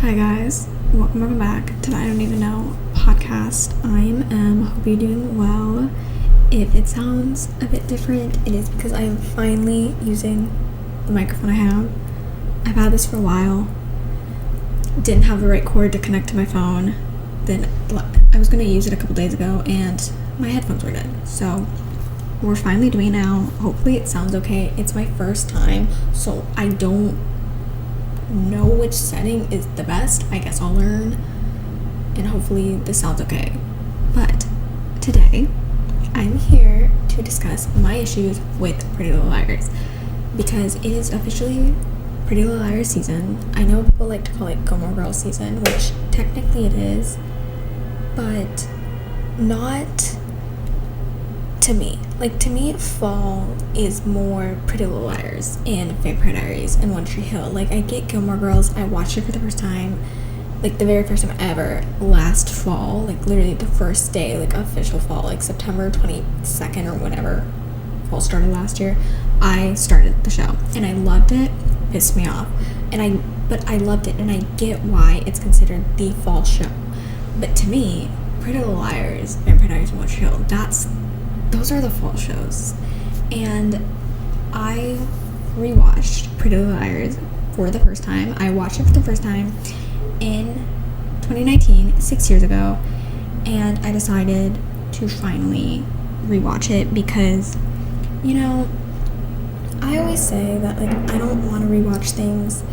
Hi guys, welcome back to the I Don't Even Know podcast. I'm hope you're doing well. If it sounds a bit different, it is because I am finally using the microphone I have. I've had this for a while. Didn't have the right cord to connect to my phone. Then I was going to use it a couple days ago and my headphones were dead. So we're finally doing it now. Hopefully it sounds okay. It's my first time, so I don't know which setting is the best. I guess I'll learn, and hopefully this sounds okay. But today I'm here to discuss my issues with Pretty Little Liars, because it is officially Pretty Little Liars season. I know people like to call it Gilmore Girls season, which technically it is, but not to me. Like, to me, fall is more Pretty Little Liars and Vampire Diaries and One Tree Hill. Like, I get Gilmore Girls. I watched it for the first time, like, the very first time ever, last fall. Like, literally the first day, like, official fall, like, September 22nd or whatever fall started last year. I started the show, and I loved it. Pissed me off. But I loved it, and I get why it's considered the fall show. But to me, Pretty Little Liars, Vampire Diaries, and One Tree Hill, those are the fall shows. And I rewatched Pretty Little Liars for the first time. I watched it for the first time in 2019, 6 years ago, and I decided to finally rewatch it because, you know, I always say that, like, I don't want to rewatch things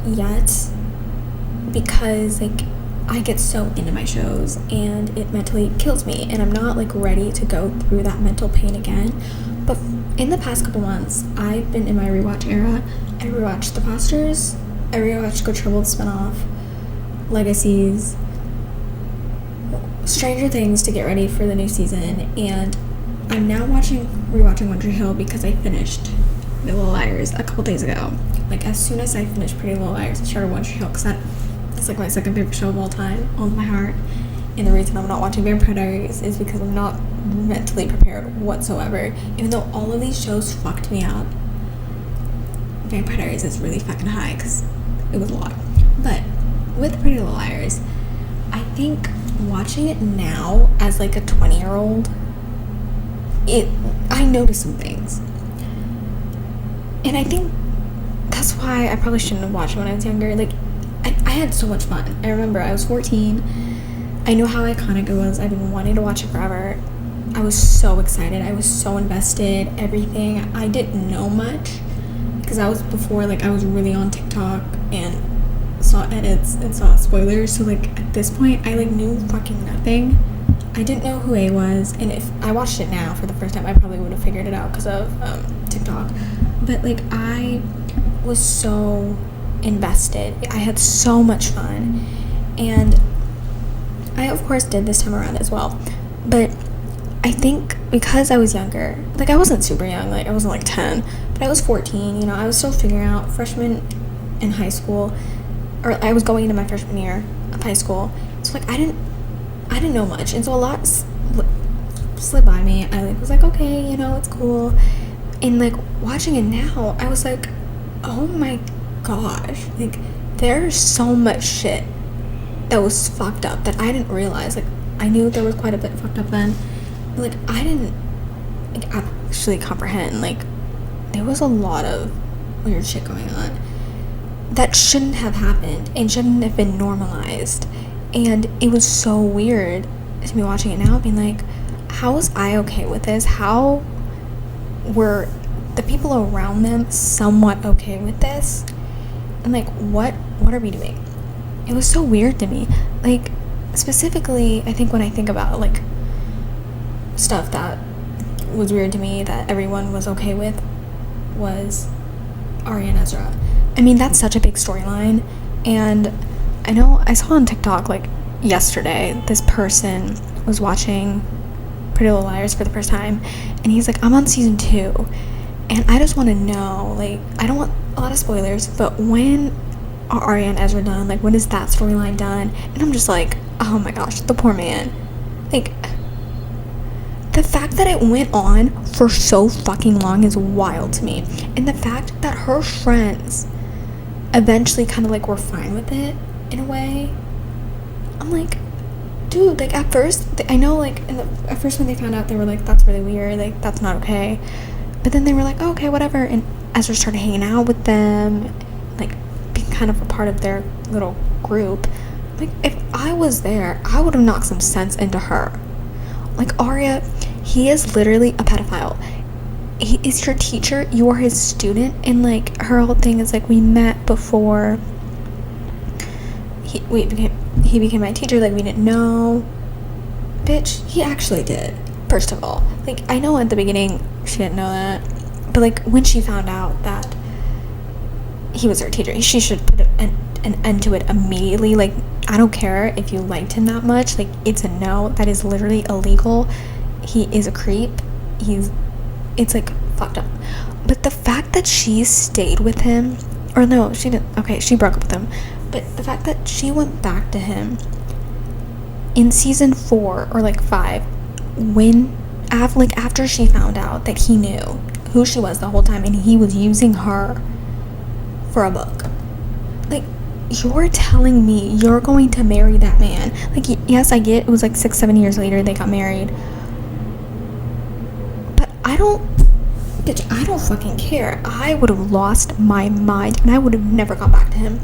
yet because, like, I get so into my shows and it mentally kills me, and I'm not, like, ready to go through that mental pain again. But in the past couple months, I've been in my rewatch era. I rewatched The Fosters, I rewatched Good Trouble, the spinoff, Legacies, Stranger Things to get ready for the new season, and I'm now rewatching One Tree Hill because I finished Pretty Little Liars a couple days ago. Like, as soon as I finished Pretty Little Liars, I started One Tree Hill because it's like my second favorite show of all time, all of my heart. And the reason I'm not watching Vampire Diaries is because I'm not mentally prepared whatsoever. Even though all of these shows fucked me up, Vampire Diaries is really fucking high because it was a lot. But with Pretty Little Liars, I think watching it now as like a 20-year-old, I noticed some things. And I think that's why I probably shouldn't have watched it when I was younger. Like, I had so much fun. I remember I was 14. I knew how iconic it was. I've been wanting to watch it forever. I was so excited. I was so invested. Everything. I didn't know much because I was really on TikTok and saw edits and saw spoilers. So, like, at this point, I, like, knew fucking nothing. I didn't know who A was. And if I watched it now for the first time, I probably would have figured it out because of TikTok. But, like, I was so invested. I had so much fun, and I of course did this time around as well. But I think because I was younger, like, I wasn't super young, like, I wasn't like 10, but I was 14. You know, I was still figuring out freshman in high school, or I was going into my freshman year of high school. So, like, I didn't know much, and so a lot slid by me. I, like, was like, okay, you know, it's cool. And, like, watching it now, I was like, oh my gosh, like, there's so much shit that was fucked up that I didn't realize. Like, I knew there was quite a bit fucked up then, but, like, I didn't, like, actually comprehend. Like, there was a lot of weird shit going on that shouldn't have happened and shouldn't have been normalized. And it was so weird to me watching it now, being like, how was I okay with this? How were the people around them somewhat okay with this? And, like, what are we doing? It was so weird to me. Like, specifically, I think when I think about, like, stuff that was weird to me that everyone was okay with was Arya and Ezra. I mean, that's such a big storyline. And I know I saw on TikTok, like, yesterday, this person was watching Pretty Little Liars for the first time, and he's like, I'm on season 2. And I just want to know, like, I don't want a lot of spoilers, but when are Arya and Ezra done? Like, when is that storyline done? And I'm just like, oh my gosh, the poor man. Like, the fact that it went on for so fucking long is wild to me. And the fact that her friends eventually kind of, like, were fine with it in a way. I'm like, dude, like, at first, I know, like, at first when they found out, they were like, that's really weird, like, that's not okay. But then they were like, oh, okay, whatever. And Ezra started hanging out with them, like, being kind of a part of their little group. Like, if I was there, I would have knocked some sense into her. Like, Arya, he is literally a pedophile. He is your teacher, you are his student, and, like, her whole thing is, like, we met before he became my teacher, like, we didn't know. Bitch, he actually did, first of all. Like, I know at the beginning she didn't know that, but, like, when she found out that he was her teacher, she should put an end to it immediately. Like, I don't care if you liked him that much, like, it's a no. That is literally illegal. He is a creep. It's like fucked up. But the fact that she stayed with him, or no, she didn't, okay, she broke up with him, but the fact that she went back to him in season 4 or like 5, when after she found out that he knew who she was the whole time and he was using her for a book, like, you're telling me you're going to marry that man? Like, yes, I get it was like 6-7 years later they got married, but I don't fucking care. I would have lost my mind and I would have never gone back to him.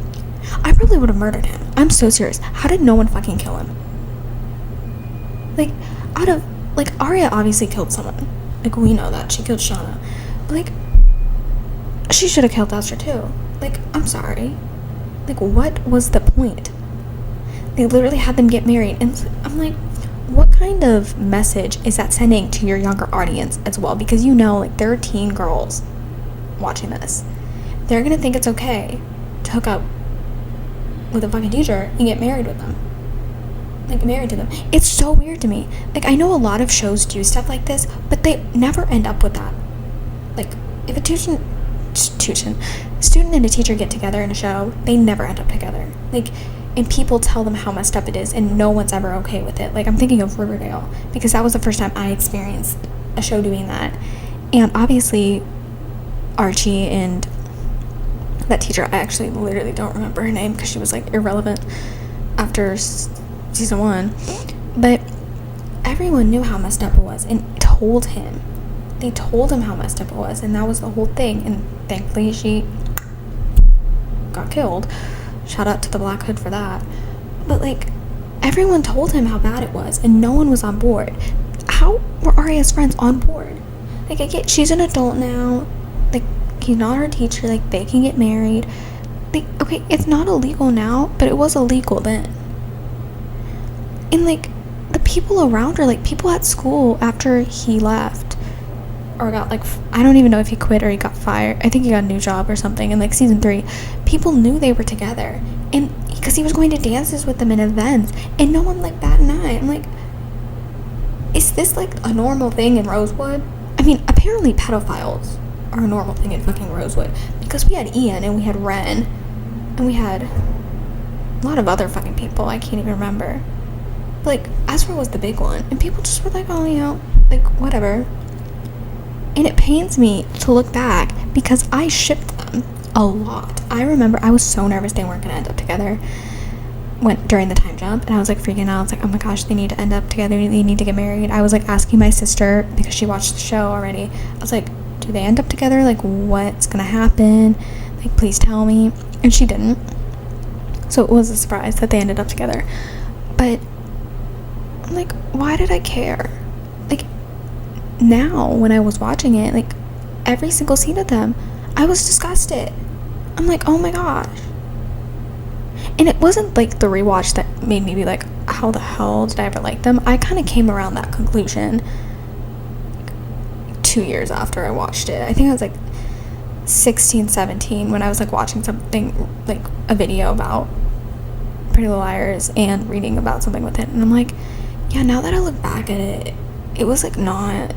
I probably would have murdered him. I'm so serious. How did no one fucking kill him? Like, Arya obviously killed someone. Like, we know that. She killed Shauna. But, like, she should have killed Ezra too. Like, I'm sorry. Like, what was the point? They literally had them get married. And I'm like, what kind of message is that sending to your younger audience as well? Because, you know, like, there are teen girls watching this. They're gonna think it's okay to hook up with a fucking teacher and get married with them. Like, married to them. It's so weird to me. Like, I know a lot of shows do stuff like this, but they never end up with that. Like, if a student and a teacher get together in a show, they never end up together. Like, and people tell them how messed up it is, and no one's ever okay with it. Like, I'm thinking of Riverdale, because that was the first time I experienced a show doing that. And obviously, Archie and that teacher, I actually literally don't remember her name because she was, like, irrelevant after season 1. But everyone knew how messed up it was and told him. They told him how messed up it was, and that was the whole thing. And thankfully, she got killed. Shout out to the Black Hood for that. But, like, everyone told him how bad it was, and no one was on board. How were Arya's friends on board? Like, I get she's an adult now. Like, he's not her teacher. Like, they can get married. Like, okay, it's not illegal now, but it was illegal then. And, like, the people around her, like, people at school after he left, or got, like, I don't even know if he quit or he got fired. I think he got a new job or something in, like, season 3. People knew they were together, and because he was going to dances with them in events, and no one, like, bat an eye. I'm like, is this, like, a normal thing in Rosewood? I mean, apparently pedophiles are a normal thing in fucking Rosewood, because we had Ian and we had Ren and we had a lot of other fucking people I can't even remember. But, like, Ezra was the big one, and people just were like, oh, you know, like, whatever. And it pains me to look back because I shipped them a lot. I remember I was so nervous they weren't gonna end up together during the time jump, and I was, like, freaking out. I was like, oh my gosh, they need to end up together, they need to get married. I was, like, asking my sister, because she watched the show already, I was like, do they end up together? Like, what's gonna happen? Like, please tell me. And she didn't, so it was a surprise that they ended up together. But I'm like, why did I care? Like, now when I was watching it, like, every single scene of them, I was disgusted. I'm like, oh my gosh. And it wasn't, like, the rewatch that made me be like, how the hell did I ever like them? I kind of came around that conclusion 2 years after I watched it. I think I was, like, 16, 17 when I was, like, watching something, like, a video about Pretty Little Liars and reading about something with it. And I'm like, yeah, now that I look back at it, it was, like, not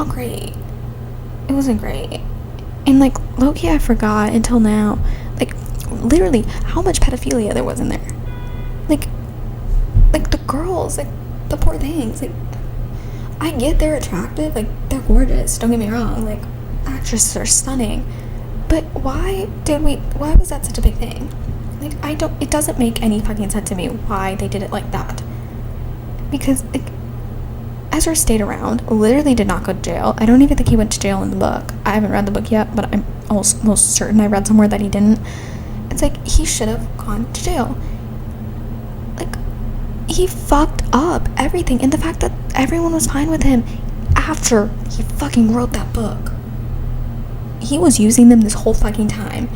great. It wasn't great. And, like, low-key I forgot until now, like, literally how much pedophilia there was in there. Like the girls, like, the poor things. Like, I get they're attractive, like, they're gorgeous, don't get me wrong, like, actresses are stunning, but why was that such a big thing? Like, it doesn't make any fucking sense to me why they did it like that. Because, like, Ezra stayed around, literally did not go to jail. I don't even think he went to jail in the book. I haven't read the book yet, but I'm almost certain I read somewhere that he didn't. It's like, he should have gone to jail. Like, he fucked up everything. And the fact that everyone was fine with him after he fucking wrote that book. He was using them this whole fucking time.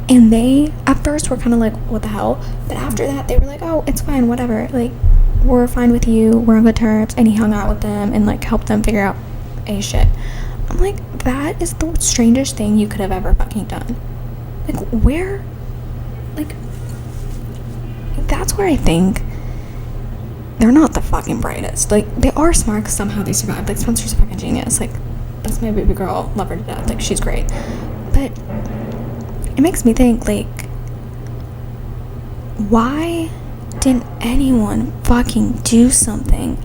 And they, at first, were kind of like, what the hell? But after that, they were like, oh, it's fine, whatever. Like, we're fine with you, we're on good terms. And he hung out with them and, like, helped them figure out a shit. I'm like, that is the strangest thing you could have ever fucking done. Like, where? Like, that's where I think they're not the fucking brightest. Like, they are smart because somehow they survived. Like, Spencer's a fucking genius. Like, that's my baby girl. Love her to death. Like, she's great. But it makes me think, like, why didn't anyone fucking do something?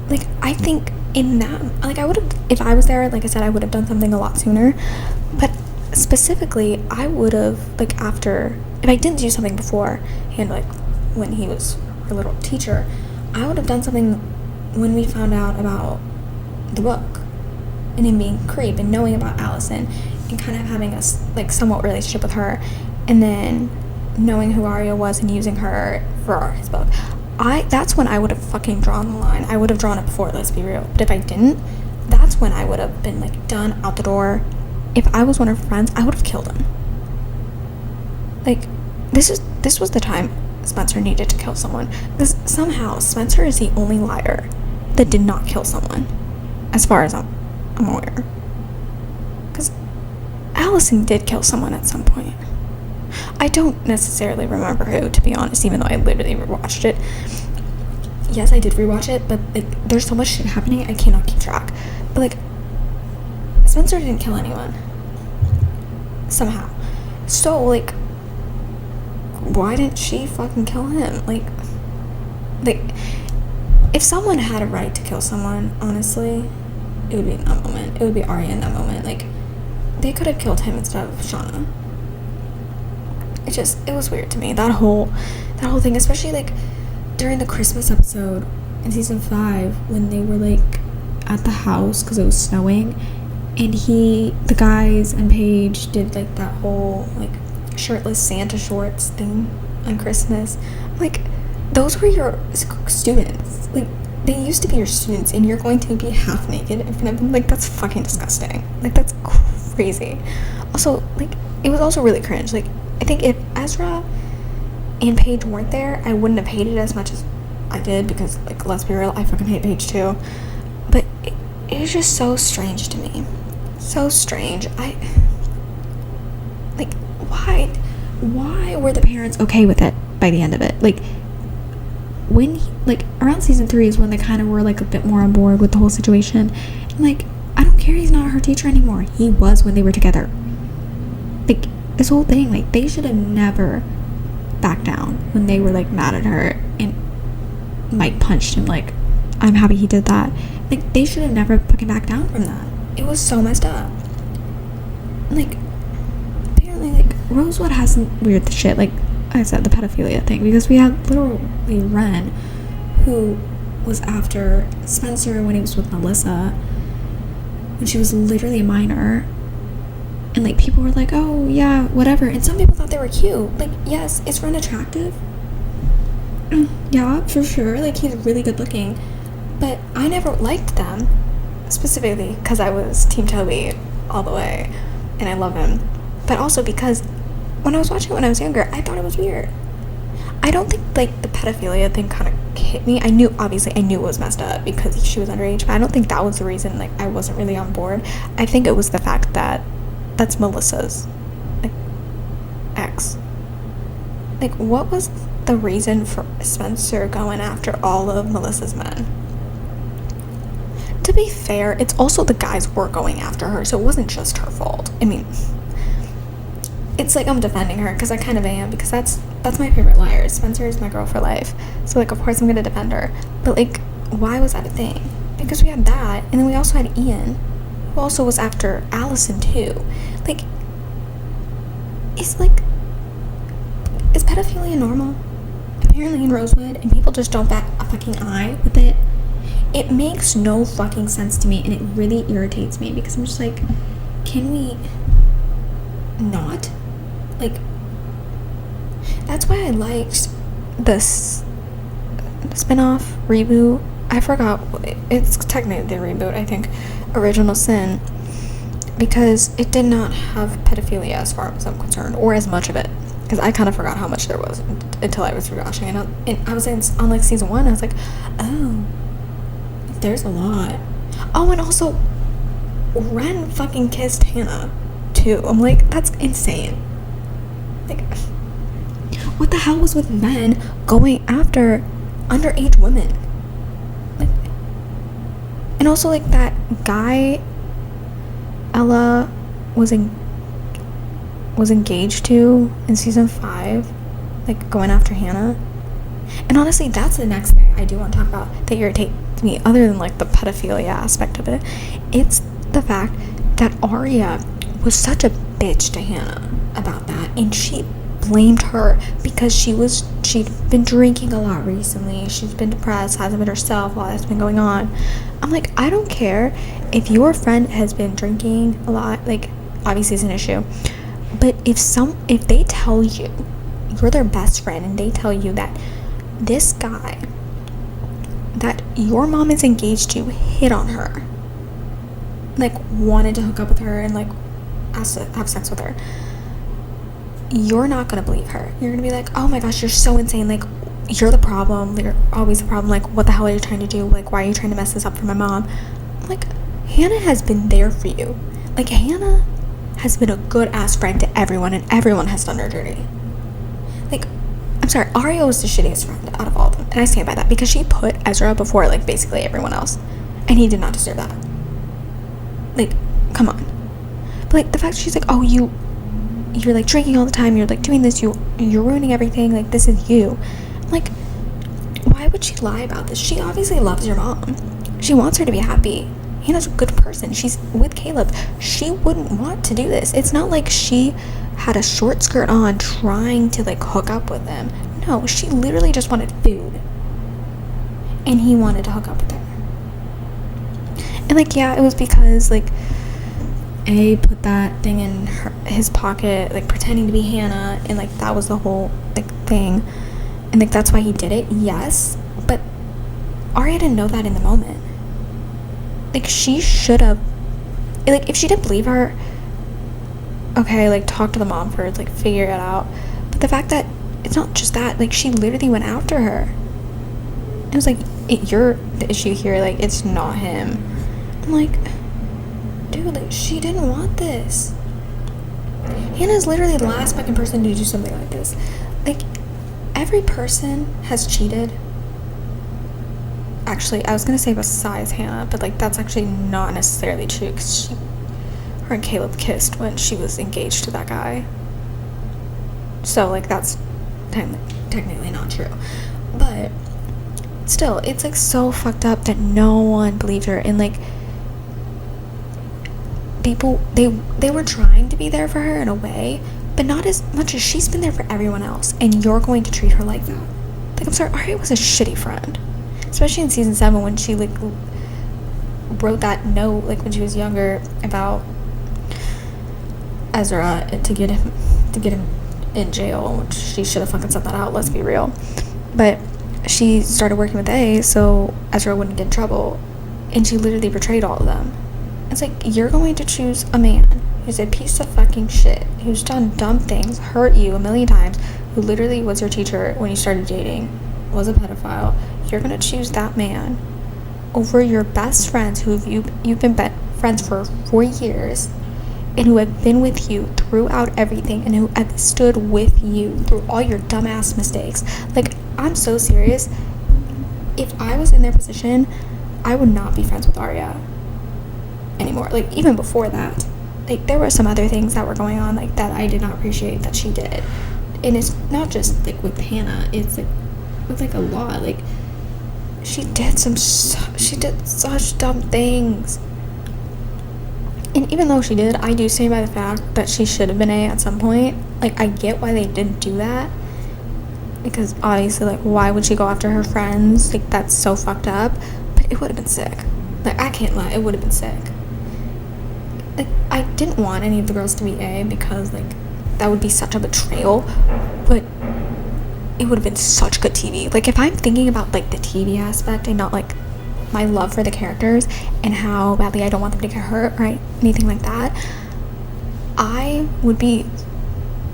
Like, I think in that, like, I would have, if I was there, like I said, I would have done something a lot sooner. But specifically, I would have, like, after, if I didn't do something before, and, like, when he was her little teacher, I would have done something when we found out about the book, and him being creep, and knowing about Allison, and kind of having a, like, somewhat relationship with her, and then knowing who Arya was and using her for his book. That's when I would have fucking drawn the line. I would have drawn it before, let's be real. But if I didn't, that's when I would have been, like, done, out the door. If I was one of her friends, I would have killed him. Like, this was the time Spencer needed to kill someone. Because somehow Spencer is the only liar that did not kill someone, as far as I'm aware. Because Allison did kill someone at some point. I don't necessarily remember who, to be honest, even though I literally rewatched it. Yes, I did rewatch it, but, like, there's so much shit happening, I cannot keep track. But, like, Spencer didn't kill anyone. Somehow. So, like, why didn't she fucking kill him? Like, if someone had a right to kill someone, honestly, it would be in that moment. It would be Arya in that moment. Like, they could have killed him instead of Shauna. It was weird to me, that whole thing, especially, like, during the Christmas episode in season 5, when they were, like, at the house because it was snowing, and the guys and Paige did, like, that whole, like, shirtless Santa shorts thing on Christmas. Like, those were your students. Like, they used to be your students, and you're going to be half naked in front of them. Like, that's fucking disgusting. Like, that's crazy. Also, like, it was also really cringe. Like, I think if Ezra and Paige weren't there, I wouldn't have hated it as much as I did, because, like, let's be real, I fucking hate Paige too. But it was just so strange to me. So strange. Like, why were the parents okay with it by the end of it? Like, when around season 3 is when they kind of were, like, a bit more on board with the whole situation. And, like, I don't care, he's not her teacher anymore. He was when they were together. Like, this whole thing, like, they should have never backed down when they were, like, mad at her and Mike punched him. Like, I'm happy he did that. Like, they should have never fucking backed down from that. It was so messed up. Like, apparently, like, Rosewood has some weird shit, like I said, the pedophilia thing, because we had literally Ren, who was after Spencer when he was with Melissa, when she was literally a minor. And, like, people were like, oh, yeah, whatever. And some people thought they were cute. Like, yes, is Ren attractive? Yeah, for sure. Like, he's really good looking. But I never liked them. Specifically because I was Team Toby all the way. And I love him. But also because when I was watching it when I was younger, I thought it was weird. I don't think, like, the pedophilia thing kind of hit me. I knew it was messed up because she was underage. But I don't think that was the reason, like, I wasn't really on board. I think it was the fact that that's Melissa's, like, ex. Like, what was the reason for Spencer going after all of Melissa's men? To be fair, it's also the guys were going after her, so it wasn't just her fault. I mean, it's like I'm defending her, because I kind of am, because that's my favorite liar. Spencer is my girl for life, so, like, of course I'm gonna defend her. But, like, why was that a thing? Because we had that, and then we also had Ian, who also was after Allison too. Like, it's like, is pedophilia normal? Apparently in Rosewood, and people just don't bat a fucking eye with it. It makes no fucking sense to me, and it really irritates me because I'm just like, can we not? Like, that's why I liked this spin-off reboot. I forgot, it's technically the reboot, I think, Original Sin, because it did not have pedophilia as far as I'm concerned, or as much of it, because I kind of forgot how much there was until I was rewatching it. And I was on like season 1, I was like, oh, there's a lot. Oh, and also Ren fucking kissed Hannah too. I'm like, that's insane. Like, what the hell was with men going after underage women? Like, and also like that guy Ella was engaged to in season 5, like going after Hannah. And honestly, that's the next thing I do want to talk about that irritates me, other than like the pedophilia aspect of it. It's the fact that Arya was such a bitch to Hannah about that, and she blamed her because she'd been drinking a lot recently. She's been depressed, hasn't been herself while that's been going on. I'm like, I don't care if your friend has been drinking a lot, like obviously it's an issue, but if they tell you you're their best friend and they tell you that this guy that your mom is engaged to hit on her, like wanted to hook up with her and like asked to have sex with her, you're not gonna believe her. You're gonna be like, oh my gosh, you're so insane, like you're the problem, you're always the problem, like what the hell are you trying to do, like why are you trying to mess this up for my mom? Like, Hannah has been there for you. Like, Hannah has been a good ass friend to everyone, and everyone has done her dirty. Like, I'm sorry, Arya was the shittiest friend out of all of them, and I stand by that, because she put Ezra before like basically everyone else, and he did not deserve that. Like, come on. But like the fact that she's like, oh, you're like drinking all the time, you're like doing this, you're ruining everything, like this is you. I'm like, why would she lie about this? She obviously loves your mom. She wants her to be happy. Hannah's a good person. She's with Caleb. She wouldn't want to do this. It's not like she had a short skirt on trying to like hook up with him. No, she literally just wanted food, and he wanted to hook up with her. And like, yeah, it was because like A put that thing in his pocket, like pretending to be Hannah, and like that was the whole like thing, and like that's why he did it. Yes, but Arya didn't know that in the moment. Like, she should have, like, if she didn't believe her, okay, like talk to the mom first, like figure it out. But the fact that it's not just that, like she literally went after her. It was like, you're the issue here, like it's not him. I'm like, dude, like she didn't want this. Hannah's literally the last fucking person to do something like this. Like, every person has cheated. Actually, I was gonna say besides Hannah, but like that's actually not necessarily true, because her and Caleb kissed when she was engaged to that guy. So like that's technically not true. But still, it's like so fucked up that no one believed her, and like people, they were trying to be there for her in a way, but not as much as she's been there for everyone else, and you're going to treat her like that. Like, I'm sorry, Arya was a shitty friend. Especially in season 7 when she like wrote that note like when she was younger about Ezra to get him in jail, which she should have fucking sent that out, let's be real. But she started working with A so Ezra wouldn't get in trouble, and she literally betrayed all of them. It's like, you're going to choose a man who's a piece of fucking shit, who's done dumb things, hurt you a million times, who literally was your teacher when you started dating, was a pedophile. You're gonna choose that man over your best friends who you've been friends for 4 years, and who have been with you throughout everything, and who have stood with you through all your dumbass mistakes. Like, I'm so serious. If I was in their position, I would not be friends with Arya anymore. Like, even before that, like there were some other things that were going on like that I did not appreciate that she did, and it's not just like with Hannah. It's like with like a lot. Like, she did such dumb things. And even though she did, I do stand by the fact that she should have been A at some point. Like, I get why they didn't do that, because obviously, like, why would she go after her friends? Like, that's so fucked up. But it would have been sick. Like, I can't lie, it would have been sick. Like, I didn't want any of the girls to be A because, like, that would be such a betrayal, but it would have been such good TV. Like, if I'm thinking about, like, the TV aspect and not, like, my love for the characters and how badly I don't want them to get hurt or anything like that, I would be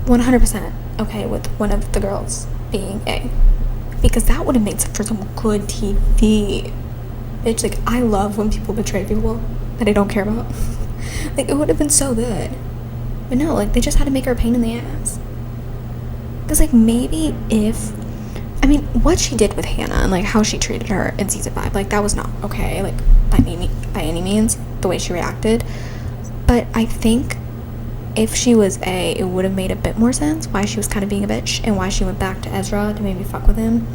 100% okay with one of the girls being A, because that would have made for some good TV. It's like, I love when people betray people that I don't care about. Like, it would have been so good. But no, like, they just had to make her a pain in the ass. Because, like, maybe if, I mean, what she did with Hannah and, like, how she treated her in season 5, like, that was not okay, like, by any means, the way she reacted. But I think if she was A, it would have made a bit more sense why she was kind of being a bitch and why she went back to Ezra to maybe fuck with him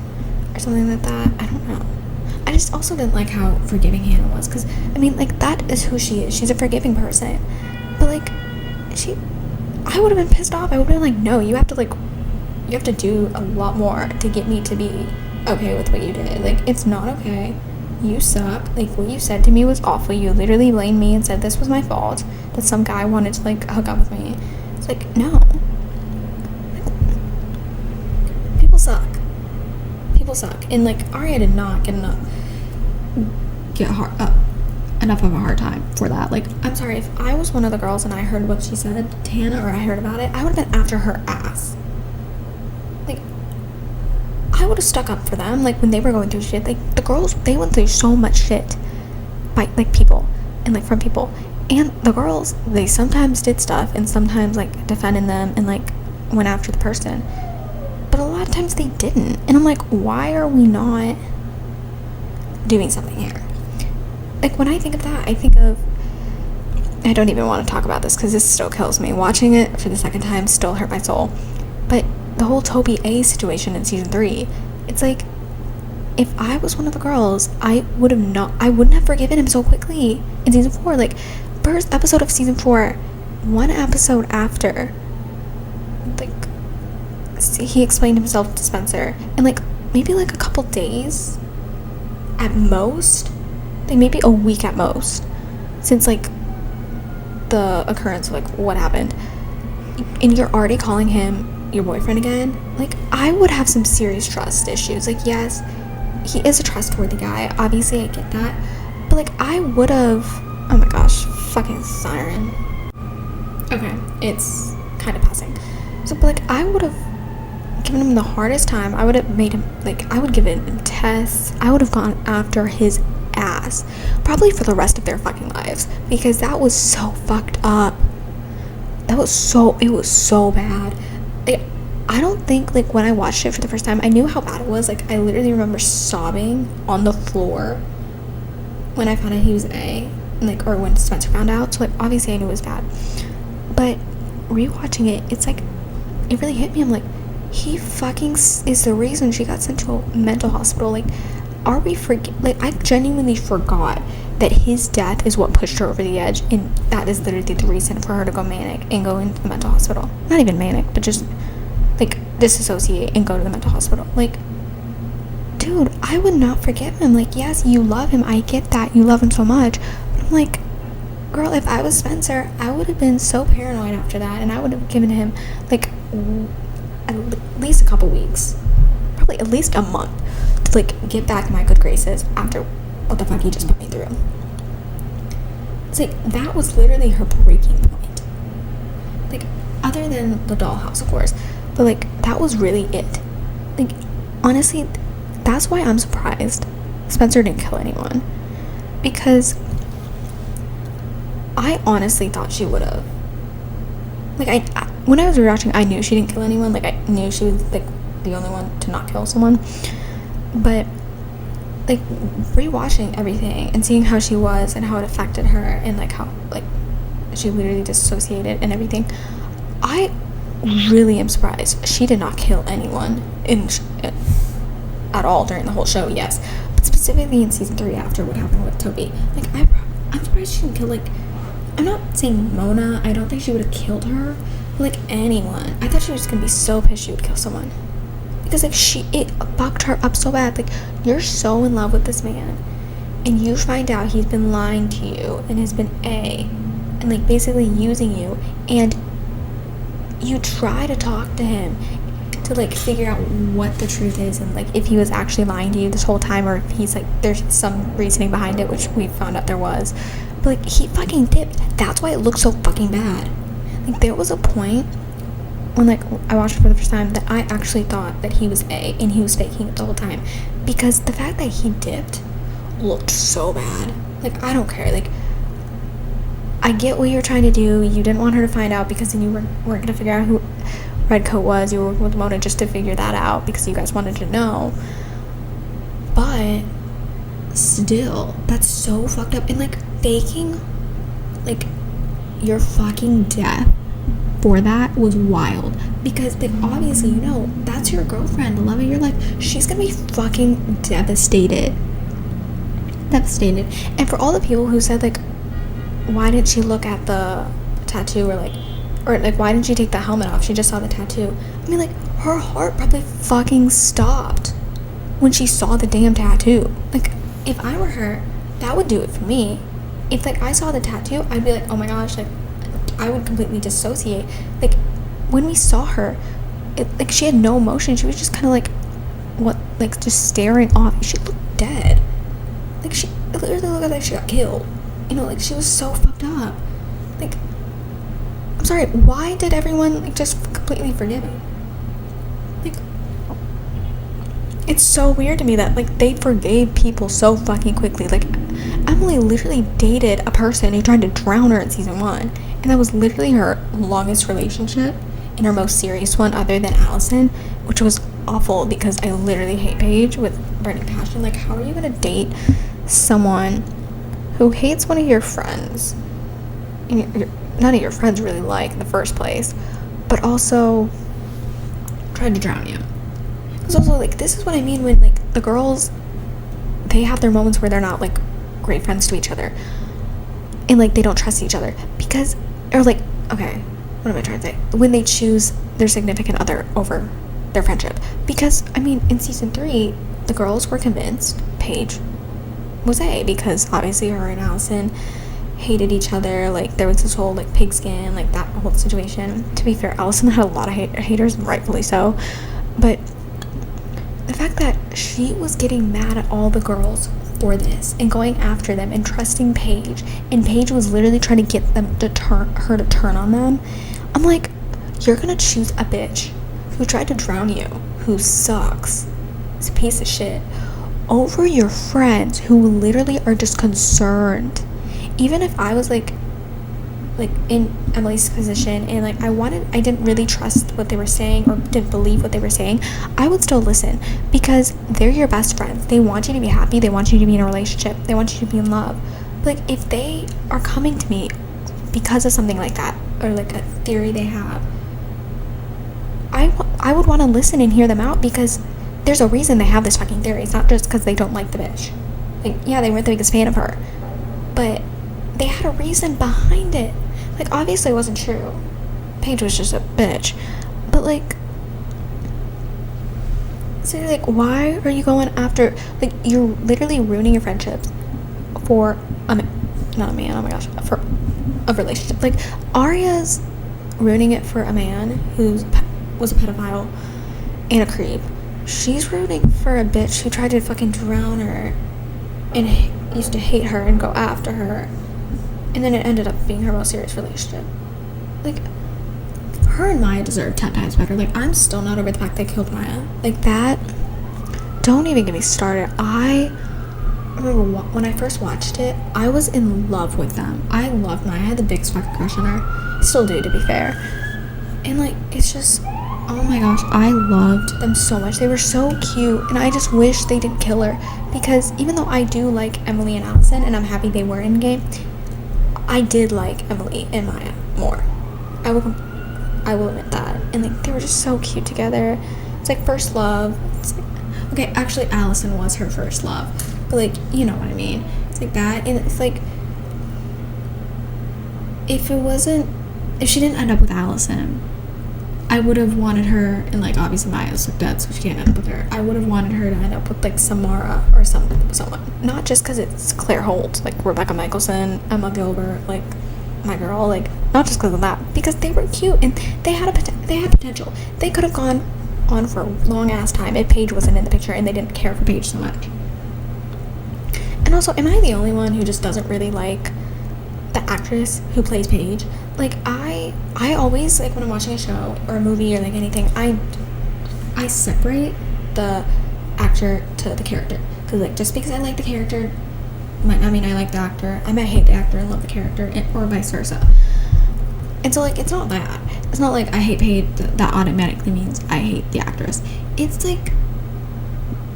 or something like that. I don't know. I just also didn't like how forgiving Hannah was, because, I mean, like, that is who she is. She's a forgiving person. But, like, I would have been pissed off. I would have been like, no, you have to do a lot more to get me to be okay with what you did. Like, it's not okay. You suck. Like, what you said to me was awful. You literally blamed me and said this was my fault, that some guy wanted to, like, hook up with me. It's like, no. People suck. And, like, Arya did not get enough of a hard time for that. Like, I'm sorry, if I was one of the girls and I heard what she said to Hannah, or I heard about it, I would have been after her ass. Like, I would have stuck up for them, like, when they were going through shit. Like, the girls, they went through so much shit by, like, people and, like, from people. And the girls, they sometimes did stuff and sometimes, like, defended them and, like, went after the person. But a lot of times they didn't. And I'm like, why are we not doing something here? Like, when I think of that, I think of, I don't even want to talk about this because this still kills me. Watching it for the second time still hurt my soul. But the whole Toby A situation in season 3, it's like, if I was one of the girls, I wouldn't have forgiven him so quickly in season 4. Like, first episode of season 4, one episode after, like, he explained himself to Spencer, and, like, maybe, like, a couple days at most, like, maybe a week at most, since, like, the occurrence of, like, what happened, and you're already calling him your boyfriend again. Like, I would have some serious trust issues. Like, yes, he is a trustworthy guy, obviously, I get that, but, like, I would have, oh my gosh, fucking siren. Okay, it's kind of passing. So, but, like, I would have given him the hardest time. I would have made him, like, I would give him tests. I would have gone after his ass, probably for the rest of their fucking lives, because that was so fucked up. It was so bad. Like, I don't think, like, when I watched it for the first time, I knew how bad it was. Like, I literally remember sobbing on the floor when I found out he was A, like, or when Spencer found out. So, like, obviously I knew it was bad, but rewatching it, it's like, it really hit me. I'm like, he fucking is the reason she got sent to a mental hospital. Like, are we like, I genuinely forgot that his death is what pushed her over the edge, and that is literally the reason for her to go manic and go into the mental hospital. Not even manic, but just, like, disassociate and go to the mental hospital. Like, dude, I would not forgive him. Like, yes, you love him, I get that, you love him so much, but I'm like, girl, if I was Spencer, I would have been so paranoid after that, and I would have given him, like, at least a couple weeks, probably at least a month, to, like, get back in my good graces after what the fuck he just put me through. It's like, that was literally her breaking point. Like, other than the dollhouse, of course, but, like, that was really it. Like, honestly, that's why I'm surprised Spencer didn't kill anyone, because I honestly thought she would have. Like, I when I was rewatching, I knew she didn't kill anyone. Like, I knew she was, like, the only one to not kill someone. But, like, rewatching everything and seeing how she was and how it affected her and, like, how, like, she literally dissociated and everything, I really am surprised she did not kill anyone at all during the whole show. Yes, but specifically in season 3 after what happened with Toby. Like, I'm surprised she didn't kill, like, I'm not saying Mona, I don't think she would have killed her, but, like, anyone. I thought she was just gonna be so pissed she would kill someone. because like it fucked her up so bad. Like, you're so in love with this man, and you find out he's been lying to you and has been and like basically using you, and you try to talk to him to like figure out what the truth is, and like if he was actually lying to you this whole time, or if he's like there's some reasoning behind it, which we found out there was. But like, he fucking dipped. That's why it looked so fucking bad. Like, there was a point when like I watched it for the first time that I actually thought that he was and he was faking it the whole time, because the fact that he dipped looked so bad. Like, I don't care. Like, I get what you're trying to do. You didn't want her to find out because then you weren't going to figure out who Redcoat was. You were working with Mona just to figure that out because you guys wanted to know. But still, that's so fucked up. And like, faking like your fucking death for that was wild, because like obviously, you know, that's your girlfriend, the love of your life. She's gonna be fucking devastated. And for all the people who said like, why didn't she look at the tattoo, or like why didn't she take the helmet off, she just saw the tattoo. I mean, like, her heart probably fucking stopped when she saw the damn tattoo. Like, if I were her, that would do it for me. If like I saw the tattoo, I'd be like, oh my gosh, like I would completely dissociate. Like, when we saw her, like she had no emotion. She was just kind of like, what, like just staring off. She looked dead. Like, she literally looked like she got killed. You know, like, she was so fucked up. Like, I'm sorry, why did everyone like just completely forgive me? Like, it's so weird to me that like they forgave people so fucking quickly. Like, Emily literally dated a person who tried to drown her in season 1, and that was literally her longest relationship and her most serious one other than Allison, which was awful because I literally hate Paige with burning passion. Like, how are you gonna date someone who hates one of your friends, and none of your friends really like in the first place, but also tried to drown you? Because also, like, this is what I mean when like the girls, they have their moments where they're not like great friends to each other, and like they don't trust each other, because, or like, okay, what am I trying to say, when they choose their significant other over their friendship. Because I mean, in season 3 the girls were convinced Paige was because obviously her and Allison hated each other. Like, there was this whole like pigskin, like that whole situation. To be fair, Allison had a lot of haters, and rightfully so, but the fact that she was getting mad at all the girls for this and going after them and trusting Paige, and Paige was literally trying to get them to turn on them. I'm like, you're gonna choose a bitch who tried to drown you, who sucks, is a piece of shit, over your friends who literally are just concerned. Even if I was like in Emily's position, and like I didn't really trust what they were saying, or didn't believe what they were saying, I would still listen, because they're your best friends. They want you to be happy, they want you to be in a relationship, they want you to be in love. But like, if they are coming to me because of something like that, or like a theory they have, I would want to listen and hear them out, because there's a reason they have this fucking theory. It's not just because they don't like the bitch. Like, yeah, they weren't the biggest fan of her, but they had a reason behind it. Like, obviously it wasn't true. Paige was just a bitch. But like, so like, why are you going after, like, you're literally ruining your friendships for not a man, oh my gosh, for a relationship. Like, Arya's ruining it for a man who was a pedophile and a creep. She's rooting for a bitch who tried to fucking drown her and used to hate her and go after her, and then it ended up being her most serious relationship. Like, her and Maya deserve 10 times better. Like, I'm still not over the fact they killed Maya. Like, that, don't even get me started. I remember when I first watched it, I was in love with them. I loved Maya. I had the biggest fucking crush on her. I still do, to be fair. And like, it's just, oh my gosh, I loved them so much. They were so cute, and I just wish they didn't kill her, because even though I do like Emily and Allison, and I'm happy they were in game, I did like Emily and Maya more. I will admit that. And like, they were just so cute together. It's like first love. It's like, okay, actually Allison was her first love, but like, you know what I mean. It's like that. And it's like, if she didn't end up with Allison, I would have wanted her, and like obviously Maya's like dead, so she can't end up with her. I would have wanted her to end up with like Samara or someone. Not just because it's Claire Holt, like Rebecca Michelson, Emma Gilbert, like my girl, like not just because of that, because they were cute and they had potential. They could have gone on for a long ass time if Paige wasn't in the picture and they didn't care for Paige so much. And also, am I the only one who just doesn't really like the actress who plays Paige? Like I always, like when I'm watching a show or a movie or like anything, I separate the actor to the character, because like just because I like the character might not mean I like the actor. I might hate the actor and love the character, or vice versa. And so like it's not that. It's not like I hate Paige that automatically means I hate the actress. It's like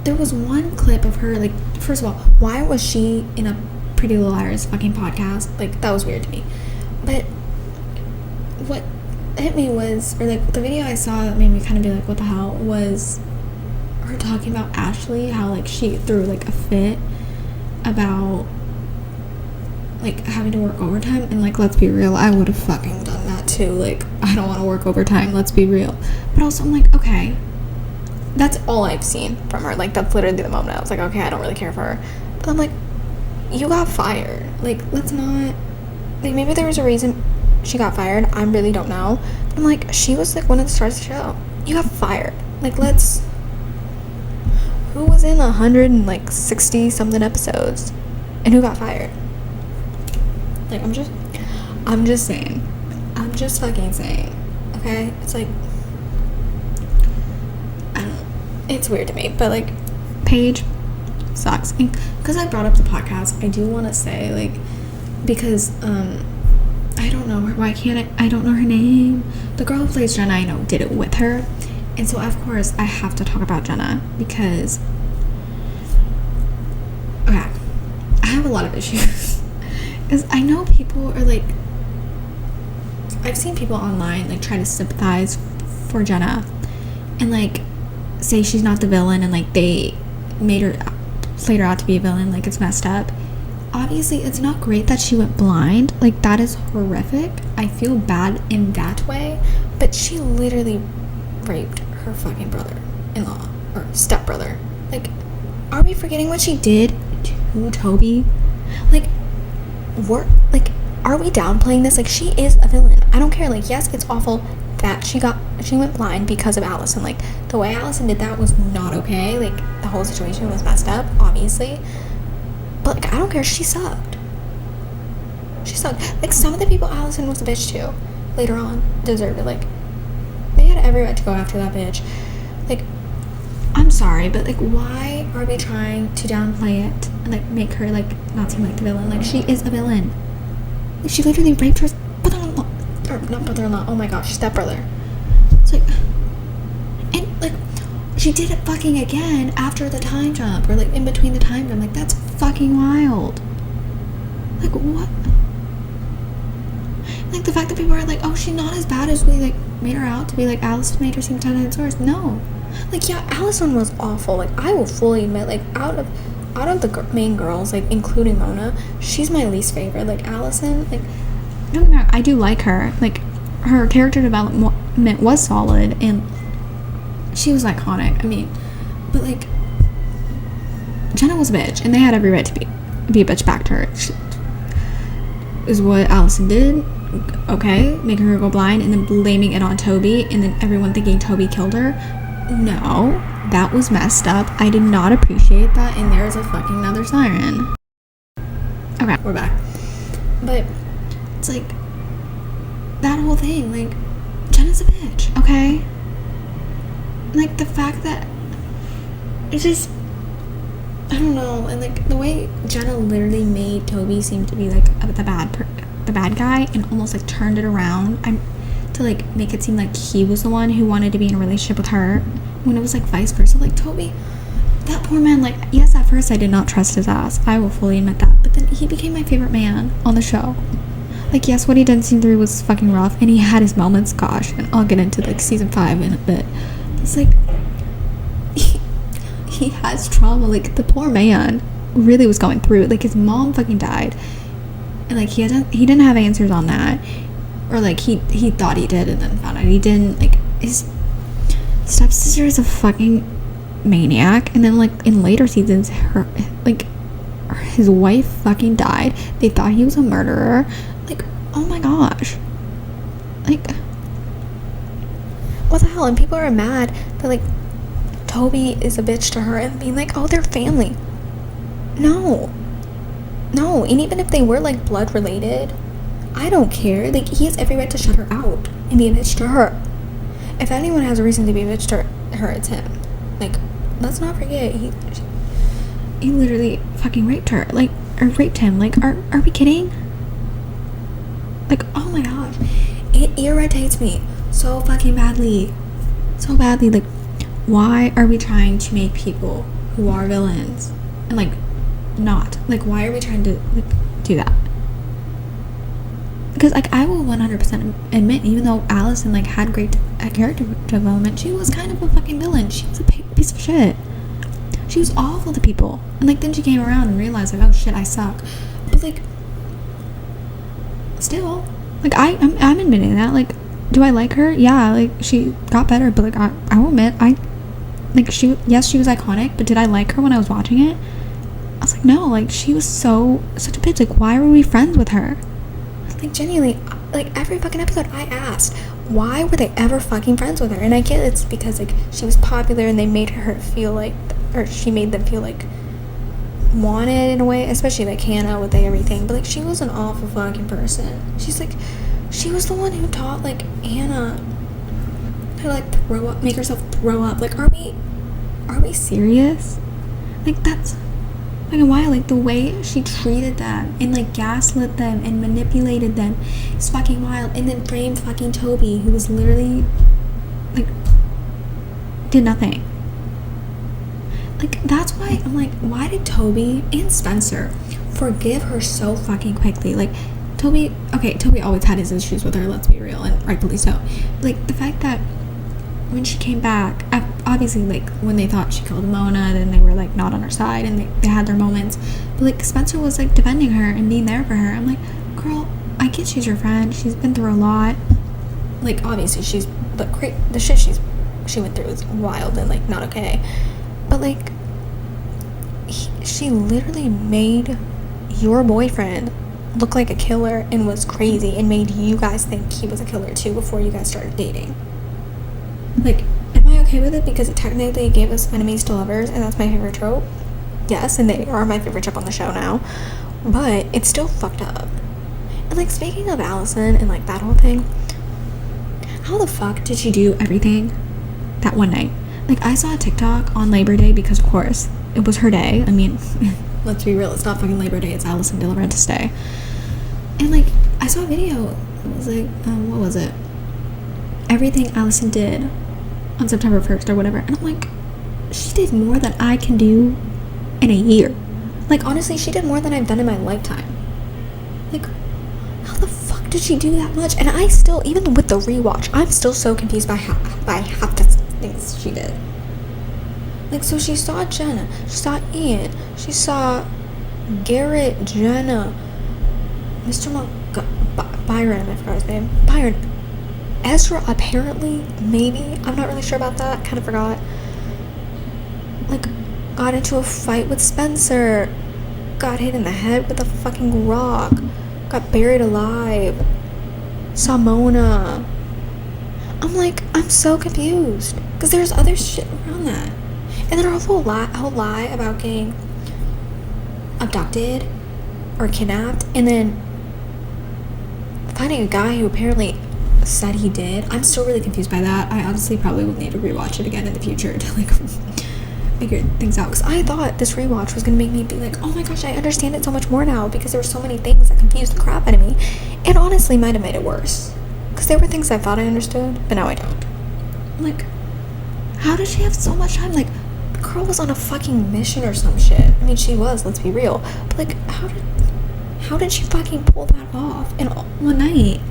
there was one clip of her, like, first of all, why was she in a Pretty Little Liars fucking podcast? Like, that was weird to me. But what hit me was, or like the video I saw that made me kind of be like, what the hell, was her talking about Ashley, how like she threw like a fit about like having to work overtime. And like, let's be real, I would have fucking done that too. Like, I don't want to work overtime, let's be real. But also I'm like, okay, that's all I've seen from her. Like, that's literally the moment I was like, okay, I don't really care for her. But I'm like, you got fired. Like, let's not, like, maybe there was a reason she got fired. I really don't know. But I'm like, she was like one of the stars of the show. You got fired. Like, let's, who was in 160 something episodes and who got fired? Like, I'm just saying. I'm just fucking saying. Okay? It's like, I don't know. It's weird to me. But like, Paige sucks. And because I brought up the podcast, I do want to say, like, because I don't know her. Why can't I don't know her name. The girl who plays Jenna, I know, did it with her. And so of course I have to talk about Jenna, because okay, I have a lot of issues. Because I know people are like, I've seen people online like try to sympathize for Jenna and like say she's not the villain, and like they played her out to be a villain. Like, it's messed up. Obviously it's not great that she went blind. Like, that is horrific. I feel bad in that way, but she literally raped her fucking brother-in-law or stepbrother. Like, are we forgetting what she did to Toby? Like, are we downplaying this? Like, she is a villain. I don't care. Like, yes, it's awful that she went blind because of Allison. Like, the way Allison did that was not okay. Like, the whole situation was messed up, obviously. But like, I don't care. She sucked. Like, some of the people Allison was a bitch to later on deserved it. Like, they had every right to go after that bitch. Like, I'm sorry, but like, why are we trying to downplay it and like make her like not seem like the villain? Like, she is a villain. Like, she literally raped her brother-in-law, or not brother-in-law, oh my gosh, stepbrother. It's like, and like, she did it fucking again after the time jump, or like in between the time jump. Like, that's fucking wild. Like, what? Like, the fact that people are like, oh, she's not as bad as we like made her out to be. Like, Alice made her seem 10 times worse. No. Like, yeah, Allison was awful. Like, I will fully admit, like, out of the main girls, like, including Mona, she's my least favorite. Like, Allison, like, don't get me wrong, I do like her. Like, her character development was solid, and she was iconic. I mean, but like, Jenna was a bitch, and they had every right to be a bitch back to her. She, is what Allison did. Okay, making her go blind and then blaming it on Toby, and then everyone thinking Toby killed her. No, that was messed up. I did not appreciate that, and there's a fucking another siren. Okay, we're back. But it's like, that whole thing, like, Jenna's a bitch, okay? Like, the fact that it's just, I don't know, and like the way Jenna literally made Toby seem to be like the bad guy, and almost like turned it around to like make it seem like he was the one who wanted to be in a relationship with her, when it was like vice versa. Like, Toby, that poor man, like, yes, at first I did not trust his ass, I will fully admit that, but then he became my favorite man on the show. Like, yes, what he did in season 3 was fucking rough, and he had his moments, gosh, and I'll get into like season 5 in a bit. It's like, he has trauma. Like, the poor man really was going through it. Like, his mom fucking died, and like he didn't have answers on that, or like he thought he did and then found out he didn't. Like, his stepsister is a fucking maniac, and then like in later seasons, his wife fucking died. They thought he was a murderer. Like, oh my gosh, like what the hell? And people are mad that like Toby is a bitch to her and being like, oh, they're family. No, and even if they were like blood related, I don't care. Like, he has every right to shut her out and be a bitch to her. If anyone has a reason to be a bitch to her, it's him. Like, let's not forget, he literally fucking raped her. Like, or raped him. Like, are we kidding? Like, oh my gosh. It irritates me so fucking badly. So badly. Like, why are we trying to make people who are villains and like not? Like, why are we trying to like do that? Because like I will 100% admit, even though Allison like had great character development, she was kind of a fucking villain. She was a piece of shit. She was awful to people, and like then she came around and realized like, oh shit, I suck. But like still, like I'm admitting that. Like, do I like her? Yeah, like she got better, but like I will admit she was iconic, but did I like her when I was watching it? I was like, no, like she was such a bitch. Like, why were we friends with her? Like, genuinely, like every fucking episode I asked, why were they ever fucking friends with her? And I get it's because like she was popular and they made her feel like, or she made them feel like wanted in a way, especially like Hannah with everything. But like she was an awful fucking person. She was the one who taught like Anna how to like make herself throw up. Like, are we serious? Like, that's fucking wild. Like, the way she treated them and like gaslit them and manipulated them is fucking wild. And then framed fucking Toby, who was literally like did nothing. Like, that's why I'm like, why did Toby and Spencer forgive her so fucking quickly? Like, Toby always had his issues with her, let's be real, and rightfully so. Like, the fact that when she came back, obviously, like, when they thought she killed Mona, then they were, like, not on her side, and they had their moments. But, like, Spencer was, like, defending her and being there for her. I'm like, girl, I get she's your friend. She's been through a lot. Like, obviously, the shit she went through is wild and, like, not okay. But, like, she literally made your boyfriend look like a killer and was crazy and made you guys think he was a killer, too, before you guys started dating. Like, am I okay with it? Because it technically gave us enemies to lovers, and that's my favorite trope. Yes, and they are my favorite trope on the show now. But it's still fucked up. And, like, speaking of Allison and, like, that whole thing, how the fuck did she do everything that one night? Like, I saw a TikTok on Labor Day because, of course, it was her day. I mean, let's be real, it's not fucking Labor Day, it's Allison De La Renta's day. And, like, I saw a video. It was like, what was it? Everything Allison did on September 1st or whatever. And I'm like, she did more than I can do in a year. Like, honestly, she did more than I've done in my lifetime. Like, how the fuck did she do that much? And I still, even with the rewatch, I'm still so confused by half the things she did. Like, so she saw Jenna, she saw Ian, she saw Garrett, Jenna, Mr. Byron, I forgot his name, Byron, Ezra, apparently, maybe, I'm not really sure about that, kind of forgot, like, got into a fight with Spencer, got hit in the head with a fucking rock, got buried alive, saw Mona. I'm like, I'm so confused, because there's other shit around that. And then her whole lie about getting abducted or kidnapped, and then finding a guy who apparently said he did. I'm still really confused by that. I honestly probably will need to rewatch it again in the future to like figure things out, because I thought this rewatch was gonna make me be like, oh my gosh, I understand it so much more now, because there were so many things that confused the crap out of me, and honestly might have made it worse, because there were things I thought I understood, but now I don't. Like, how did she have so much time? Like, the girl was on a fucking mission or some shit. I mean, she was, let's be real, but like, how did she fucking pull that off in one night?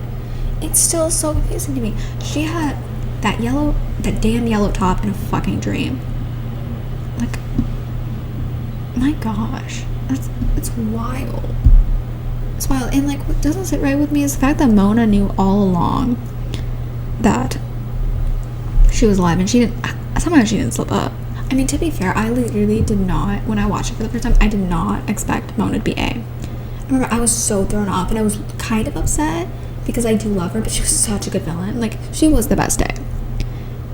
It's still so confusing to me. She had that damn yellow top in a fucking dream. Like, my gosh, it's wild. It's wild. And like, what doesn't sit right with me is the fact that Mona knew all along that she was alive, and she didn't slip up. I mean, to be fair, I literally did not, when I watched it for the first time, I did not expect Mona to be A. I remember I was so thrown off, and I was kind of upset because I do love her, but she was such a good villain. Like, she was the best A.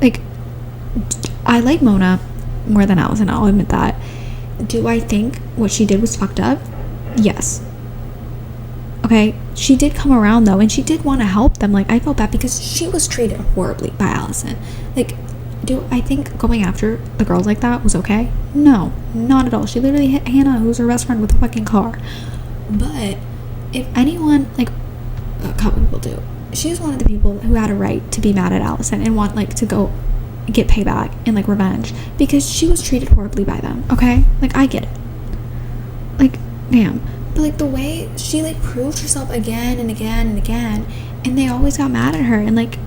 Like, I like Mona more than Allison, I'll admit that. Do I think what she did was fucked up? Yes. Okay, she did come around though, and she did want to help them. Like, I felt bad because she was treated horribly by Allison. Like, do I think going after the girls like that was okay? No, not at all. She literally hit Hannah, who's her best friend, with a fucking car. But if anyone, like, a couple people do, she was one of the people who had a right to be mad at Allison and want, like, to go get payback and, like, revenge, because she was treated horribly by them. Okay, like, I get it. Like, damn. But, like, the way she, like, proved herself again and again and again, and they always got mad at her and, like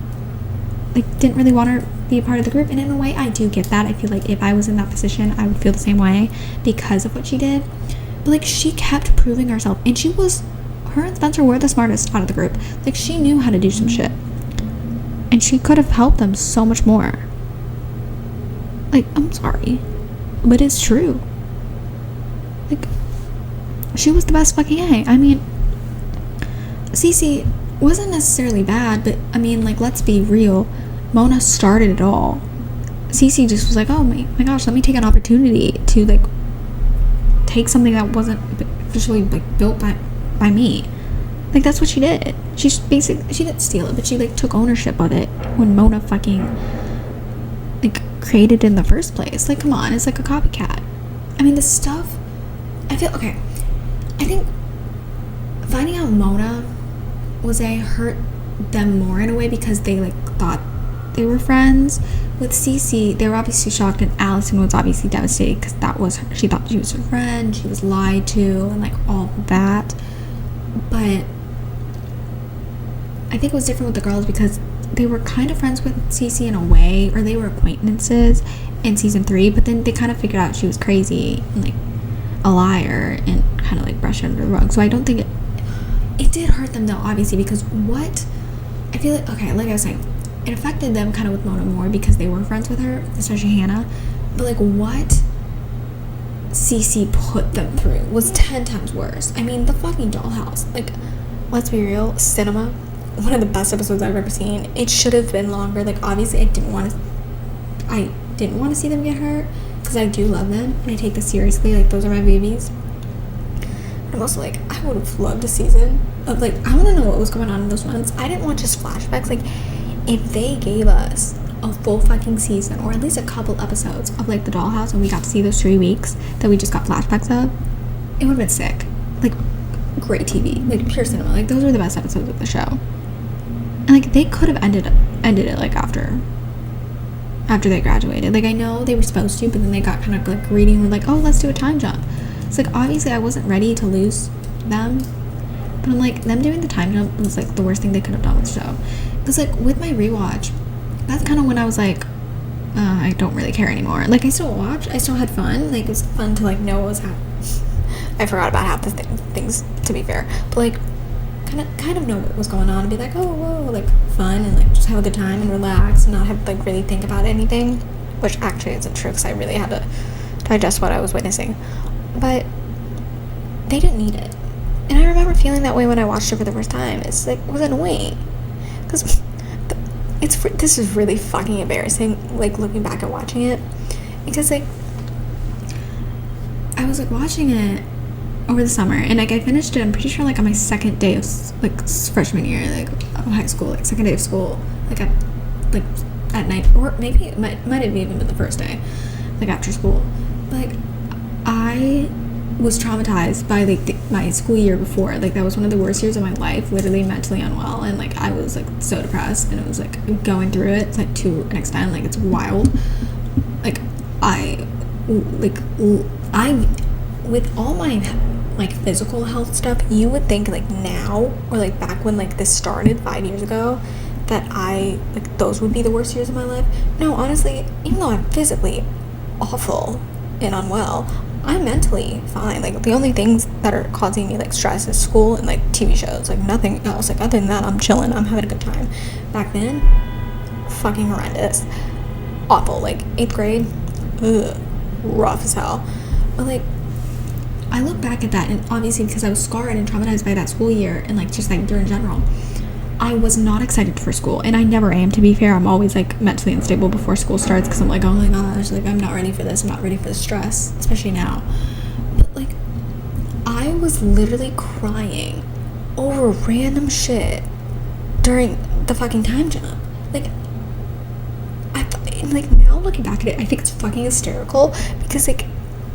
didn't really want her to be a part of the group. And in a way, I do get that. I feel like if I was in that position, I would feel the same way because of what she did. But, like, she kept proving herself, and her and Spencer were the smartest out of the group. Like, she knew how to do some shit, and she could have helped them so much more. Like, I'm sorry, but it's true. Like, she was the best fucking A. I mean, Cece wasn't necessarily bad, but I mean, like, let's be real. Mona started it all. Cece just was like, oh my gosh, let me take an opportunity to, like, take something that wasn't officially, like, built by me. Like, that's what she did. She didn't steal it, but she, like, took ownership of it when Mona fucking, like, created it in the first place. Like, come on, it's like a copycat. I mean, the stuff, I think finding out Mona was hurt them more in a way, because they, like, thought they were friends with Cece. They were obviously shocked, and Allison was obviously devastated because she thought she was her friend, she was lied to, and, like, all that. But I think it was different with the girls because they were kind of friends with Cece in a way, or they were acquaintances in season 3, but then they kind of figured out she was crazy and, like, a liar, and kind of, like, brushed it under the rug. So I don't think it did hurt them though, obviously, because what I feel like, okay, like I was saying, it affected them kind of with Mona more because they were friends with her, especially Hannah. But, like, what Cece put them through was 10 times worse. I mean, the fucking dollhouse. Like, let's be real, cinema, one of the best episodes I've ever seen. It should have been longer. Like, obviously, I didn't want to see them get hurt because I do love them and I take this seriously. Like, those are my babies. But I'm also like, I would have loved a season of, like, I want to know what was going on in those ones. I didn't want just flashbacks. Like, if they gave us a full fucking season, or at least a couple episodes of, like, the dollhouse, and we got to see those 3 weeks that we just got flashbacks of, it would have been sick. Like, great TV, like, pure cinema. Like, those were the best episodes of the show. And, like, they could have ended it, like, after they graduated. Like, I know they were supposed to, but then they got kind of, like, greedy and were like, oh, let's do a time jump. It's like, obviously I wasn't ready to lose them, but I'm like, them doing the time jump was, like, the worst thing they could have done with the show. Because, like, with my rewatch, that's kind of when I was like, I don't really care anymore. Like, I still watch, I still had fun. Like, it was fun to, like, know what was happening. I forgot about half the things, to be fair, but, like, kind of know what was going on and be like, oh, whoa, like, fun, and, like, just have a good time and relax and not have to, like, really think about anything, which actually isn't true because I really had to digest what I was witnessing. But they didn't need it, and I remember feeling that way when I watched it for the first time. It's like, it was annoying because this is really fucking embarrassing, like, looking back at watching it, because, like, I was, like, watching it over the summer, and, like, I finished it, I'm pretty sure, like, on my second day of, like, freshman year, like, of high school, like, second day of school, like, at night, or maybe it might have even been the first day, like, after school. But, like, I was traumatized by, like, my school year before. Like, that was one of the worst years of my life, literally mentally unwell, and, like, I was, like, so depressed, and it was, like, going through it, like, to an extent, like, it's wild. Like, with all my, like, physical health stuff, you would think, like, now, or, like, back when, like, this started 5 years ago, that like, those would be the worst years of my life. No, honestly, even though I'm physically awful and unwell, I'm mentally fine. Like, the only things that are causing me, like, stress is school and, like, TV shows. Like, nothing else. Like, other than that, I'm chilling, I'm having a good time. Back then, fucking horrendous. awful. Like 8th grade, ugh, rough as hell. But like, I look back at that, and obviously because I was scarred and traumatized by that school year, and like just like year in general, I was not excited for school, and I never am, to be fair. I'm always like mentally unstable before school starts because I'm like, oh my gosh, like I'm not ready for this. I'm not ready for the stress, especially now. But like, I was literally crying over random shit during the fucking time jump. Like, like now looking back at it, I think it's fucking hysterical because like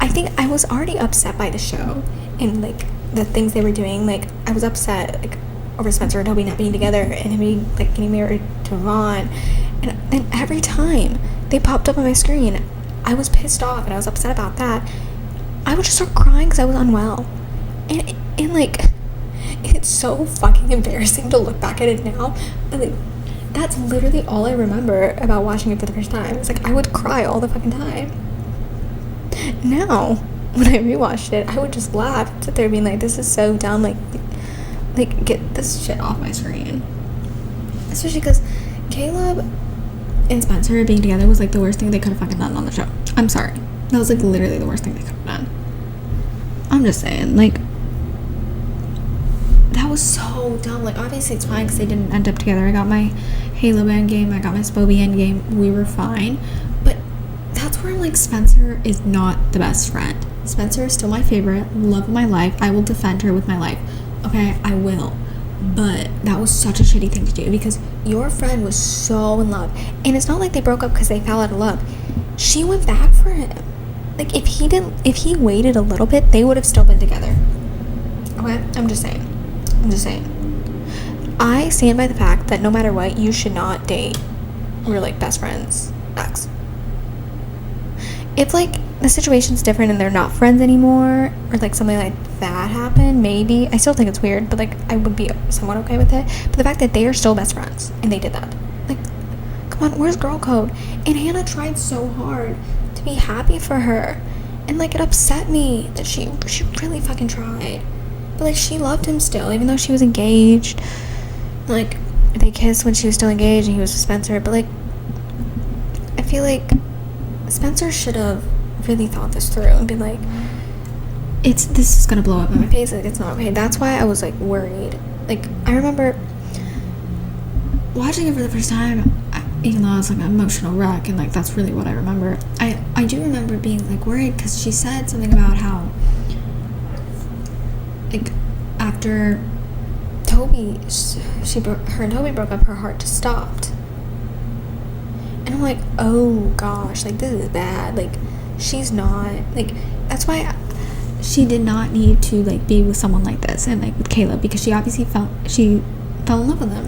I think I was already upset by the show and like the things they were doing. Like I was upset like over Spencer and Toby not being together and him being like getting married to Vaughn, and then every time they popped up on my screen, I was pissed off and I was upset about that. I would just start crying because I was unwell, and like it's so fucking embarrassing to look back at it now. But like, that's literally all I remember about watching it for the first time. It's like I would cry all the fucking time. Now, when I rewatched it, I would just laugh and sit there being like, this is so dumb. Like get this shit off my screen. Especially because Caleb and Spencer being together was like the worst thing they could have fucking done on the show. I'm sorry. That was like literally the worst thing they could have done. I'm just saying, like, that was so dumb. Like, obviously it's fine because they didn't end up together. I got my Halo endgame, I got my Spoby endgame, we were fine. But that's where I'm like, Spencer is not the best friend. Spencer is still my favorite, love of my life. I will defend her with my life. Okay, I will. But that was such a shitty thing to do because your friend was so in love. And it's not like they broke up because they fell out of love. She went back for him. Like, if he waited a little bit, they would have still been together. Okay? I'm just saying. I stand by the fact that no matter what, you should not date your, like, best friend's ex. If, like, the situation's different and they're not friends anymore, or, like, something like that happened, maybe. I still think it's weird, but, like, I would be somewhat okay with it. But the fact that they are still best friends, and they did that. Like, come on, where's girl code? And Hannah tried so hard to be happy for her. And, like, it upset me that she really fucking tried. But, like, she loved him still, even though she was engaged. Like, they kissed when she was still engaged and he was with Spencer. But, like, I feel like Spencer should have really thought this through and been like, this is gonna blow up in my face. Like, it's not okay. That's why I was, like, worried. Like, I remember watching it for the first time, even though I was, like, an emotional wreck, and, like, that's really what I remember. I do remember being, like, worried because she said something about how, like, after Toby, her and Toby broke up, her heart just stopped. And I'm like, oh gosh, like, this is bad. Like, she's not, like, that's why she did not need to, like, be with someone like this and, like, with Caleb, because she obviously fell in love with him,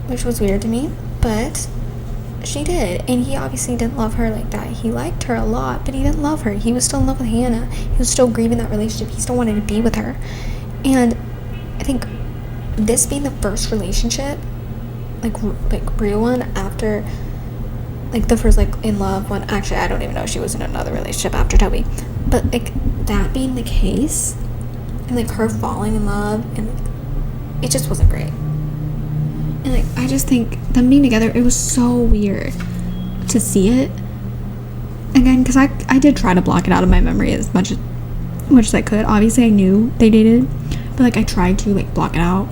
which was weird to me, but she did. And he obviously didn't love her like that. He liked her a lot, but he didn't love her. He was still in love with Hannah. He was still grieving that relationship. He still wanted to be with her. And I think this being the first relationship, like real one, after, like, the first, like, in love one. Actually, I don't even know if she was in another relationship after Toby, but, like, that being the case, and, like, her falling in love, and, like, it just wasn't great. And, like, I just think them being together, it was so weird to see it again, because I did try to block it out of my memory as much as I could. Obviously I knew they dated, but, like, I tried to, like, block it out.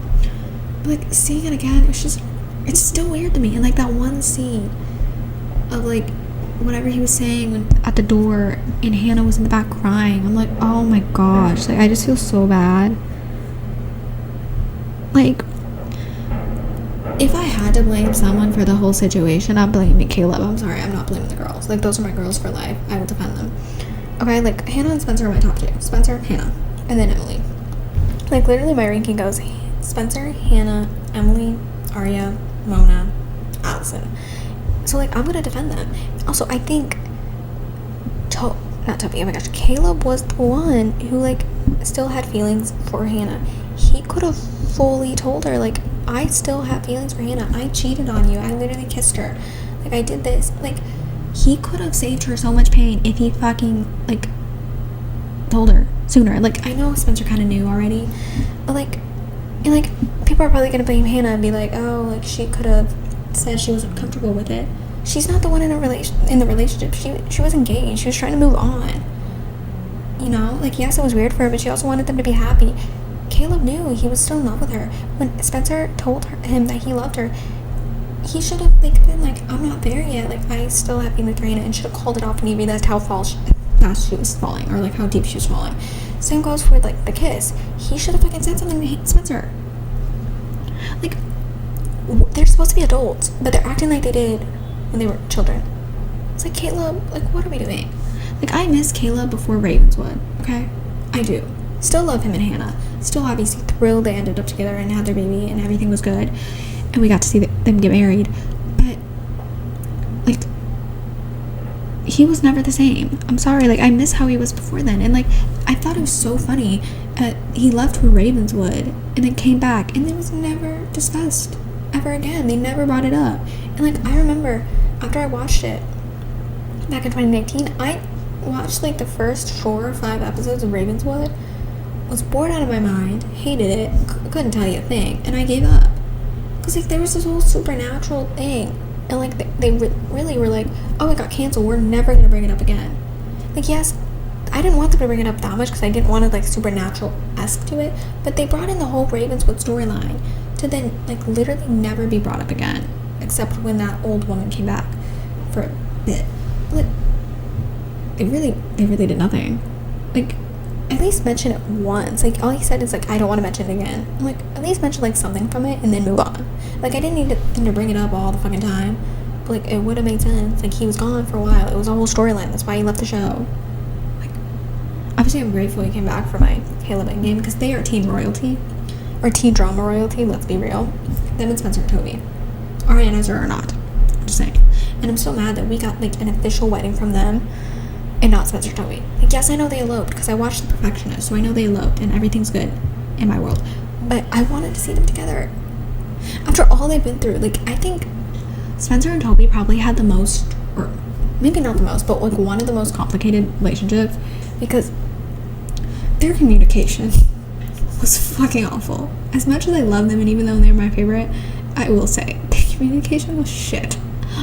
But, like, seeing it again, it's still weird to me. And, like, that one scene of, like, whatever he was saying at the door, and Hannah was in the back crying, I'm like, oh my gosh, like, I just feel so bad. Like, if I had to blame someone for the whole situation, I'm blaming Caleb. I'm sorry, I'm not blaming the girls. Like, those are my girls for life. I will defend them. Okay, like, Hannah and Spencer are my top two. Spencer, Hannah, and then Emily. Like, literally my ranking goes Spencer, Hannah, Emily, Arya, Mona, Allison. So, like, I'm gonna defend them. Also, I think not Toby, oh my gosh, Caleb was the one who, like, still had feelings for Hannah. He could have fully told her, like, I still have feelings for Hannah. I cheated on you. I literally kissed her. Like, I did this. Like, he could have saved her so much pain if he fucking, like, told her sooner. Like, I know Spencer kind of knew already, but, like, and, like, people are probably gonna blame Hannah and be like, oh, like, she could have said she wasn't comfortable with it. she's not the one in the relationship. She was engaged. She was trying to move on. You know, like, yes, it was weird for her, but she also wanted them to be happy. Caleb knew he was still in love with her. When Spencer told him that he loved her, he should have been like, I'm not there yet. Like, I still have feelings for Hannah, and should have called it off when he realized how fast she was falling, or like how deep she was falling. Same goes for like the kiss. He should have said something to Spencer. Like, they're supposed to be adults, but they're acting like they did when they were children. It's like, Caleb, like, what are we doing? Like, I miss Caleb before Ravenswood, okay? I do. Still love him and Hannah. Still obviously thrilled they ended up together and had their baby and everything was good. And we got to see them get married. But, like, he was never the same. I'm sorry. Like, I miss how he was before then. And, like, I thought it was so funny. He left for Ravenswood and then came back. And it was never discussed ever again. They never brought it up. And, like, I remember after I watched it back in 2019, I watched, like, the first 4 or 5 episodes of Ravenswood. Was bored out of my mind, hated it, couldn't tell you a thing, and I gave up. Because, like, there was this whole supernatural thing, and, like, they really were like, oh, it got canceled, we're never going to bring it up again. Like, yes, I didn't want them to bring it up that much, because I didn't want to, like, supernatural-esque to it, but they brought in the whole Ravenswood storyline to then, like, literally never be brought up again, except when that old woman came back for a bit. Like, they really did nothing. Like, at least mention it once. Like, all he said is, like, I don't want to mention it again. I'm like, at least mention, like, something from it and then move on. Like, I didn't need him to bring it up all the fucking time, but, like, it would have made sense. Like, he was gone for a while. It was a whole storyline. That's why he left the show. Like, obviously I'm grateful he came back for my Caleb Endgame, because they are teen royalty, or teen drama royalty, let's be real. Them and Spencer and Toby. Ariana's or not. I'm just saying. And I'm so mad that we got, like, an official wedding from them and not Spencer and Toby. Like, yes, I know they eloped, because I watched The Perfectionist, so I know they eloped, and everything's good in my world. But I wanted to see them together. After all they've been through, like, I think Spencer and Toby probably had the most, or maybe not the most, but, like, one of the most complicated relationships, because their communication was fucking awful. As much as I love them, and even though they're my favorite, I will say, their communication was shit.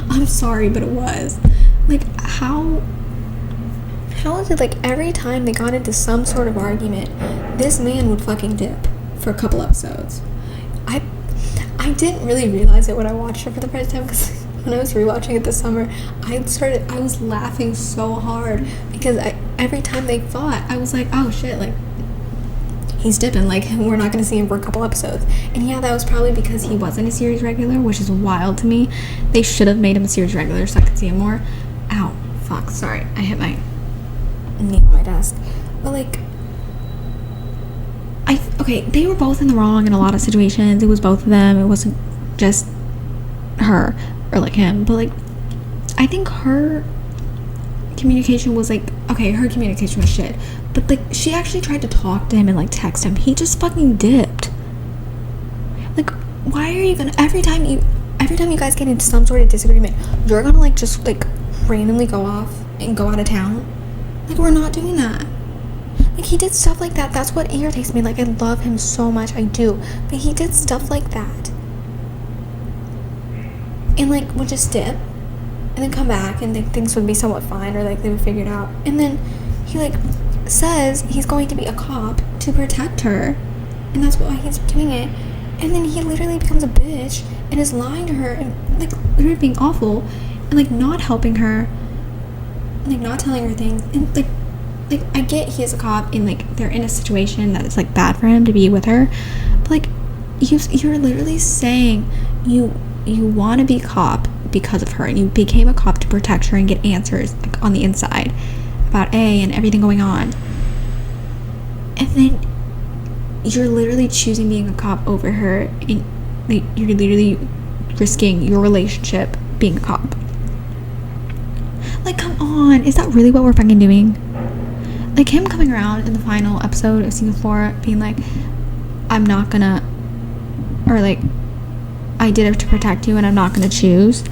I'm sorry, but it was. Like, how is it, like, every time they got into some sort of argument, this man would fucking dip for a couple episodes. I didn't really realize it when I watched it for the first time, because when I was rewatching it this summer, I was laughing so hard, because every time they fought, I was like, oh shit, like, he's dipping, like, we're not going to see him for a couple episodes. And yeah, that was probably because he wasn't a series regular, which is wild to me. They should have made him a series regular so I could see him more. Ow, fuck, sorry, I hit my knee on my desk. But, like, okay, they were both in the wrong in a lot of situations. It was both of them. It wasn't just her or, like, him. But, like, I think her communication was, like, okay, her communication was shit, but, like, she actually tried to talk to him and, like, text him. He just fucking dipped. Like, why are you gonna, every time you guys get into some sort of disagreement, you're gonna, like, just, like, randomly go off and go out of town? Like, we're not doing that. Like, he did stuff like that. That's what irritates me. Like, I love him so much, I do, but he did stuff like that and, like, would just dip and then come back, and, like, things would be somewhat fine, or, like, they would figure it out. And then he, like, says he's going to be a cop to protect her, and that's why he's doing it. And then he literally becomes a bitch and is lying to her and, like, literally being awful and, like, not helping her, like, not telling her things. And, like, I get he is a cop and, like, they're in a situation that is, like, bad for him to be with her, but, like, you're literally saying you want to be a cop because of her, and you became a cop to protect her and get answers, like, on the inside about A and everything going on, and then you're literally choosing being a cop over her, and, like, you're literally risking your relationship being a cop. Like, come on, is that really what we're fucking doing? Like, him coming around in the final episode of season 4 being like, I'm not gonna, or, like, I did it to protect you and I'm not gonna choose,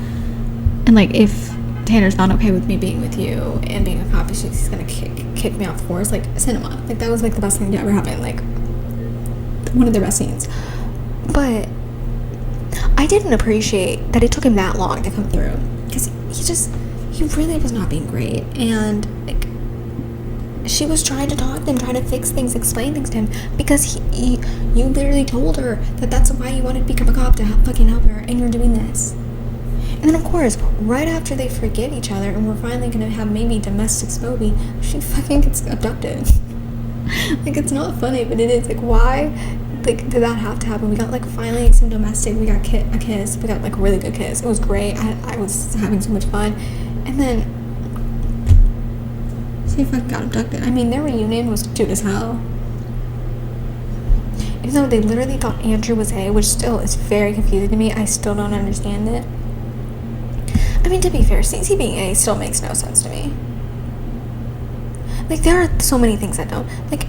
and, like, if Tanner's not okay with me being with you and being a cop, he's gonna kick me off the force, like, cinema. Like, that was, like, the best thing to ever happen, like, one of the best scenes. But I didn't appreciate that it took him that long to come through. because he really was not being great, and like she was trying to talk to him, trying to fix things, explain things to him, because you literally told her that that's why you wanted to become a cop, to fucking help her, and you're doing this. And then of course, right after they forgive each other and we're finally gonna have maybe domestic Spoby, she fucking gets abducted. Like, it's not funny, but it is. Like, why like did that have to happen? We got like finally like, some domestic, we got a kiss, we got like a really good kiss, it was great. I was having so much fun, and then she fucking got abducted. I mean, their reunion was cute as hell, even though they literally thought Andrew was A, which still is very confusing to me. I still don't understand it. I mean, to be fair, Cece being A still makes no sense to me. Like, there are so many things that don't. Like,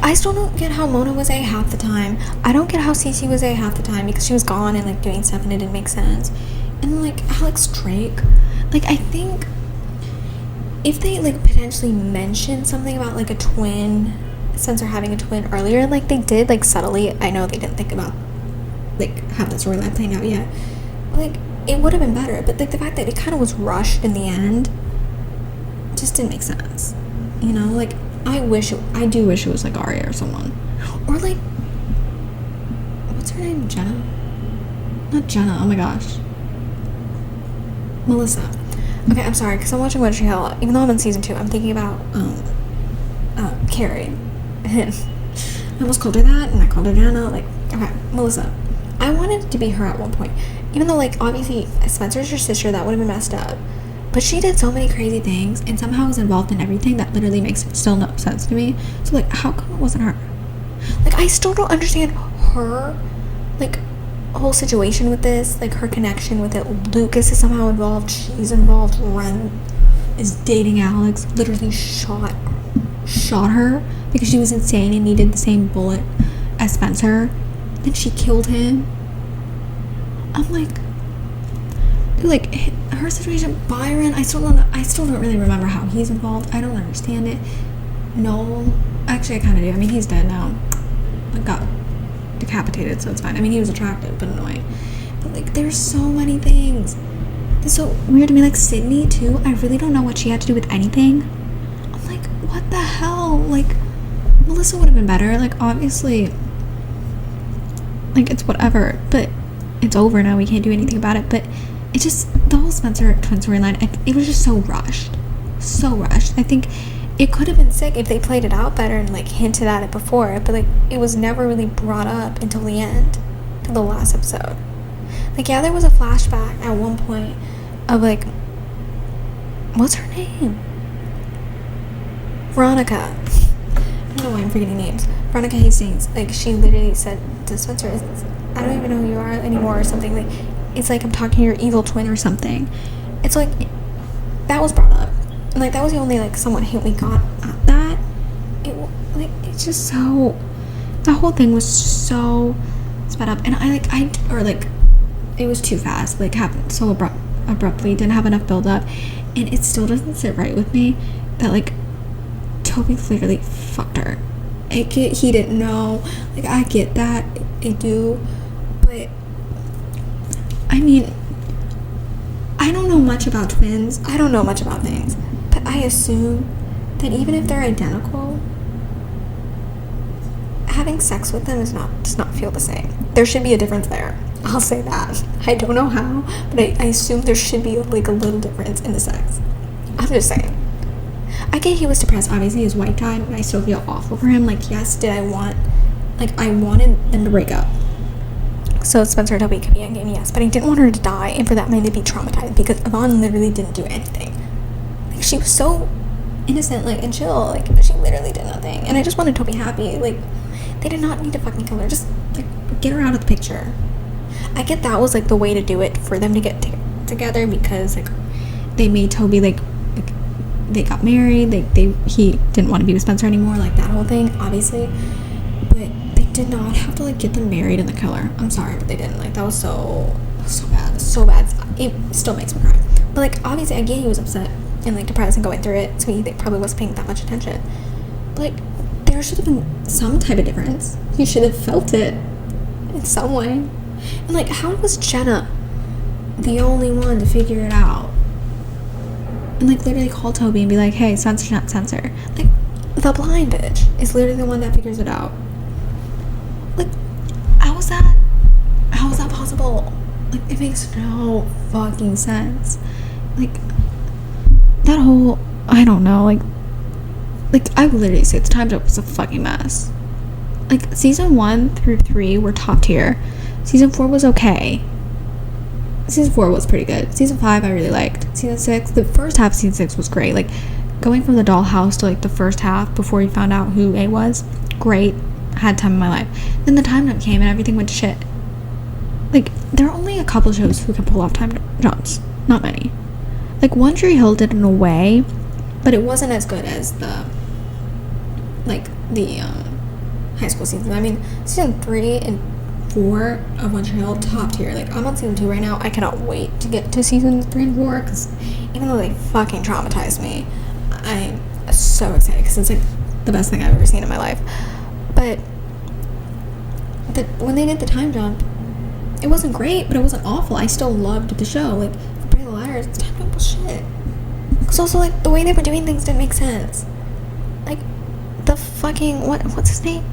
I still don't get how Mona was A half the time. I don't get how Cece was A half the time, because she was gone and, like, doing stuff and it didn't make sense. And then, like, Alex Drake. Like, I think if they, like, potentially mentioned something about, like, a twin, Spencer having a twin earlier, like, they did, like, subtly. I know they didn't think about, like, have the storyline playing out yet. But, like, it would have been better. But, like, the fact that it kind of was rushed in the end just didn't make sense. You know, like, I do wish it was like Arya or someone, or like, what's her name? Jenna? Not Jenna. Oh my gosh, Melissa. Okay, I'm sorry, because I'm watching One Tree Hill. Even though I'm in season 2, I'm thinking about Carrie. I almost called her that, and I called her Jenna. Like, okay, Melissa. I wanted it to be her at one point, even though, like, obviously Spencer's her sister. That would have been messed up. But she did so many crazy things and somehow was involved in everything that literally makes still no sense to me. So, like, how come it wasn't her? Like, I still don't understand her, like, whole situation with this. Like, her connection with it. Lucas is somehow involved. She's involved. Ren is dating Alex. Literally shot her because she was insane and needed the same bullet as Spencer. Then she killed him. I'm like... Like, her situation, Byron, I still don't really remember how he's involved. I don't understand it. No, actually I kind of do. I mean, he's dead now. I got decapitated, so it's fine. I mean, he was attractive but annoying. But, like, there's so many things. It's so weird to me. Like, Sydney too, I really don't know what she had to do with anything. I'm like, what the hell? Like, Melissa would have been better. Like, obviously, like, it's whatever, but it's over now. We can't do anything about it. But it just, the whole Spencer twin storyline, it was just so rushed. I think it could have been sick if they played it out better and, like, hinted at it before, but, like, it was never really brought up until the end, till the last episode. Like, yeah, there was a flashback at one point of, like, what's her name? Veronica. I don't know why I'm forgetting names. Veronica Hastings. Like, she literally said to Spencer, I don't even know who you are anymore, or something. Like, it's like I'm talking to your evil twin or something. It's like, that was brought up. And, like, that was the only, like, somewhat hint we got at that. It's just so, the whole thing was just so sped up. And it was too fast. Like, happened so abruptly, didn't have enough build up. And it still doesn't sit right with me that, like, Toby literally fucked her. He didn't know. Like, I get that. I do. But, I mean, I don't know much about twins. I don't know much about things. But I assume that even if they're identical, having sex with them does not feel the same. There should be a difference there. I'll say that. I don't know how, but I assume there should be, like, a little difference in the sex. I'm just saying. I get he was depressed. Obviously, his wife died, and I still feel awful for him. Like, yes, I wanted them to break up. So Spencer and Toby could be endgame, yes. But I didn't want her to die, and for that man to be traumatized, because Yvonne literally didn't do anything. Like, she was so innocent, like, and chill. Like, she literally did nothing. And I just wanted Toby happy. Like, they did not need to fucking kill her. Just, like, get her out of the picture. I get that was, like, the way to do it for them to get together, because, like, they made Toby, like they got married, he didn't want to be with Spencer anymore, like, that whole thing, obviously. But they did not have to, like, get them married and the killer. I'm sorry, but they didn't. Like, that was so bad. It still makes me cry. But, like, obviously, I get he was upset and, like, depressed and going through it, so he probably wasn't paying that much attention. But, like, there should have been some type of difference. He should have felt it in some way. And, like, how was Jenna the only one to figure it out. And, like, literally call Toby and be like, hey, censor, not censor. Like, the blind bitch is literally the one that figures it out. Like, how is that possible? Like, it makes no fucking sense. Like, that whole, I don't know, like, I would literally say the time jump was a fucking mess. Like, season 1 through 3 were top tier. Season 4 was okay. Season 4 was pretty good. Season 5 I really liked. Season 6, the first half of season 6 was great. Like, going from the dollhouse to, like, the first half before you found out who A was, great. I had time in my life. Then the time jump came and everything went to shit. Like, there are only a couple shows who can pull off time jumps. Not many. Like, One Tree Hill did in a way, but it wasn't as good as the high school season. I mean, season 3 and 4 of One Tree Hill, top tier. Like, I'm on season 2 right now. I cannot wait to get to season 3 and 4, because even though they fucking traumatized me, I'm so excited, because it's, like, the best thing I've ever seen in my life. But when they did the time jump, it wasn't great, but it wasn't awful. I still loved the show. Like, for Pretty Little Liars, the time jump was shit. Because also, like, the way they were doing things didn't make sense. Like, the fucking, what's his name?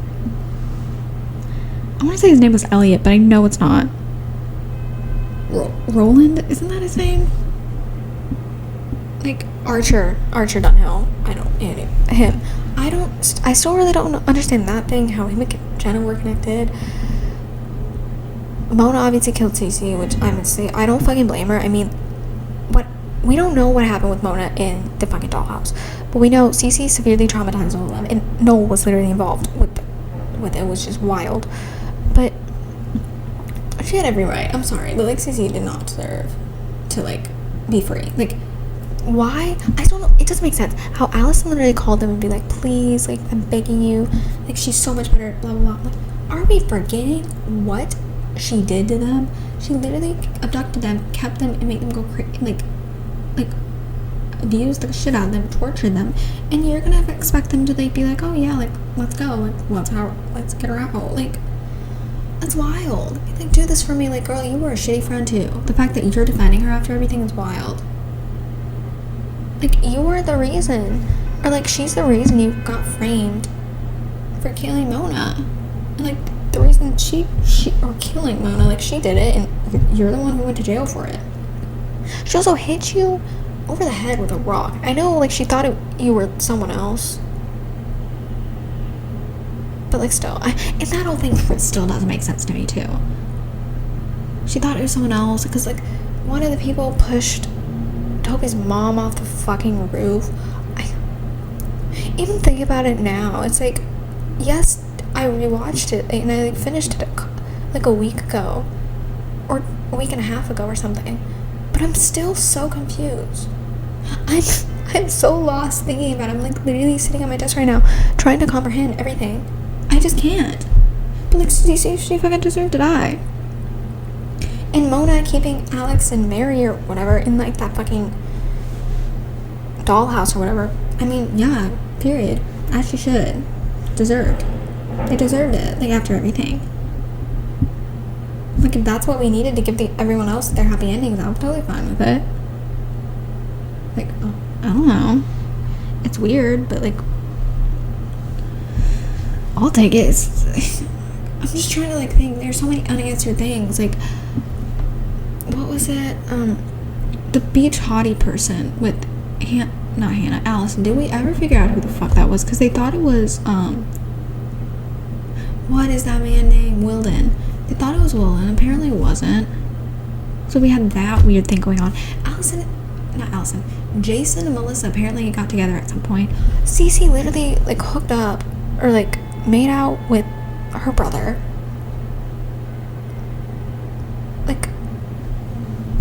I want to say his name was Elliot, but I know it's not. Roland? Isn't that his name? Like, Archer Dunhill. Him. I still really don't understand that thing, how him and Jenna were connected. Mona obviously killed Cece, which I don't fucking blame her. I mean, we don't know what happened with Mona in the fucking dollhouse, but we know Cece severely traumatized all of them, and Noel was literally involved with it. It was just wild. But she had every right. I'm sorry, but, like, Cece did not deserve to, like, be free. Like, why? I don't know. It doesn't make sense how Allison literally called them and be like, please, like, I'm begging you, like, she's so much better, blah blah blah. Like, are we forgetting what she did to them? She literally abducted them, kept them, and made them go crazy, like abused the shit out of them, tortured them, and you're gonna expect them to, like, be like, oh yeah, like, let's go, like, let's get her out. Like, that's wild. Like, do this for me. Like, girl, you were a shitty friend too. The fact that you're defending her after everything is wild. Like, you were the reason, or, like, she's the reason you got framed for killing Mona, and, like, the reason she or killing Mona, like, she did it, and you're the one who went to jail for it. She also hit you over the head with a rock. I know, like, she thought you were someone else, but, like, still, and that whole thing still doesn't make sense to me too. She thought it was someone else because, like, one of the people pushed Toby's mom off the fucking roof. I even think about it now. It's like, yes, I rewatched it and I, like, finished it like a week ago, or a week and a half ago or something. But I'm still so confused. I'm so lost thinking about it. I'm, like, literally sitting at my desk right now trying to comprehend everything. I just can't. But, like, she fucking deserved to die. And Mona keeping Alex and Mary or whatever in, like, that fucking dollhouse or whatever. I mean, yeah, period. As she should. Deserved. They deserved it, like, after everything. Like, if that's what we needed to give everyone else their happy endings, I'm totally fine with it. Like, oh, I don't know. It's weird, but, like, I'll take it. I'm just trying to, like, think. There's so many unanswered things. Like, what was it? The beach hottie person with not Hannah, Allison. Did we ever figure out who the fuck that was? Because they thought it was, what is that man named? Wilden. They thought it was Wilden. Apparently it wasn't. So we had that weird thing going on. Jason and Melissa apparently got together at some point. Cece literally, like, hooked up or, like, made out with her brother. Like,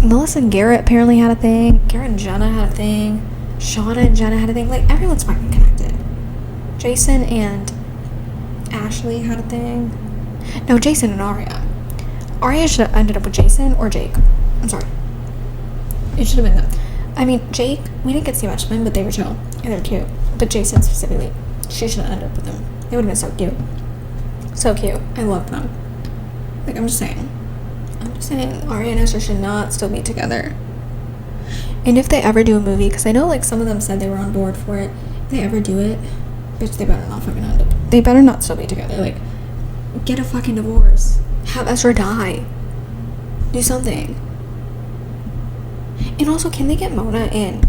Melissa and Garrett apparently had a thing. Garrett and Jenna had a thing. Shauna and Jenna had a thing. Like, everyone's fucking connected. Jason and Ashley had a thing. No, Jason and Aria. Aria should have ended up with Jason or Jake. I'm sorry. It should have been them. I mean, Jake, we didn't get to see much of him, but they were chill. And they're cute. But Jason specifically, she should have ended up with him. They would have been so cute. So cute. I loved them. Like, I'm just saying. saying Arya and Esther should not still be together. And if they ever do a movie, because I know like some of them said they were on board for it, if they ever do it, bitch, they better not fucking end up. They better not still be together. Like, get a fucking divorce. Have Ezra die. Do something. And also, can they get Mona and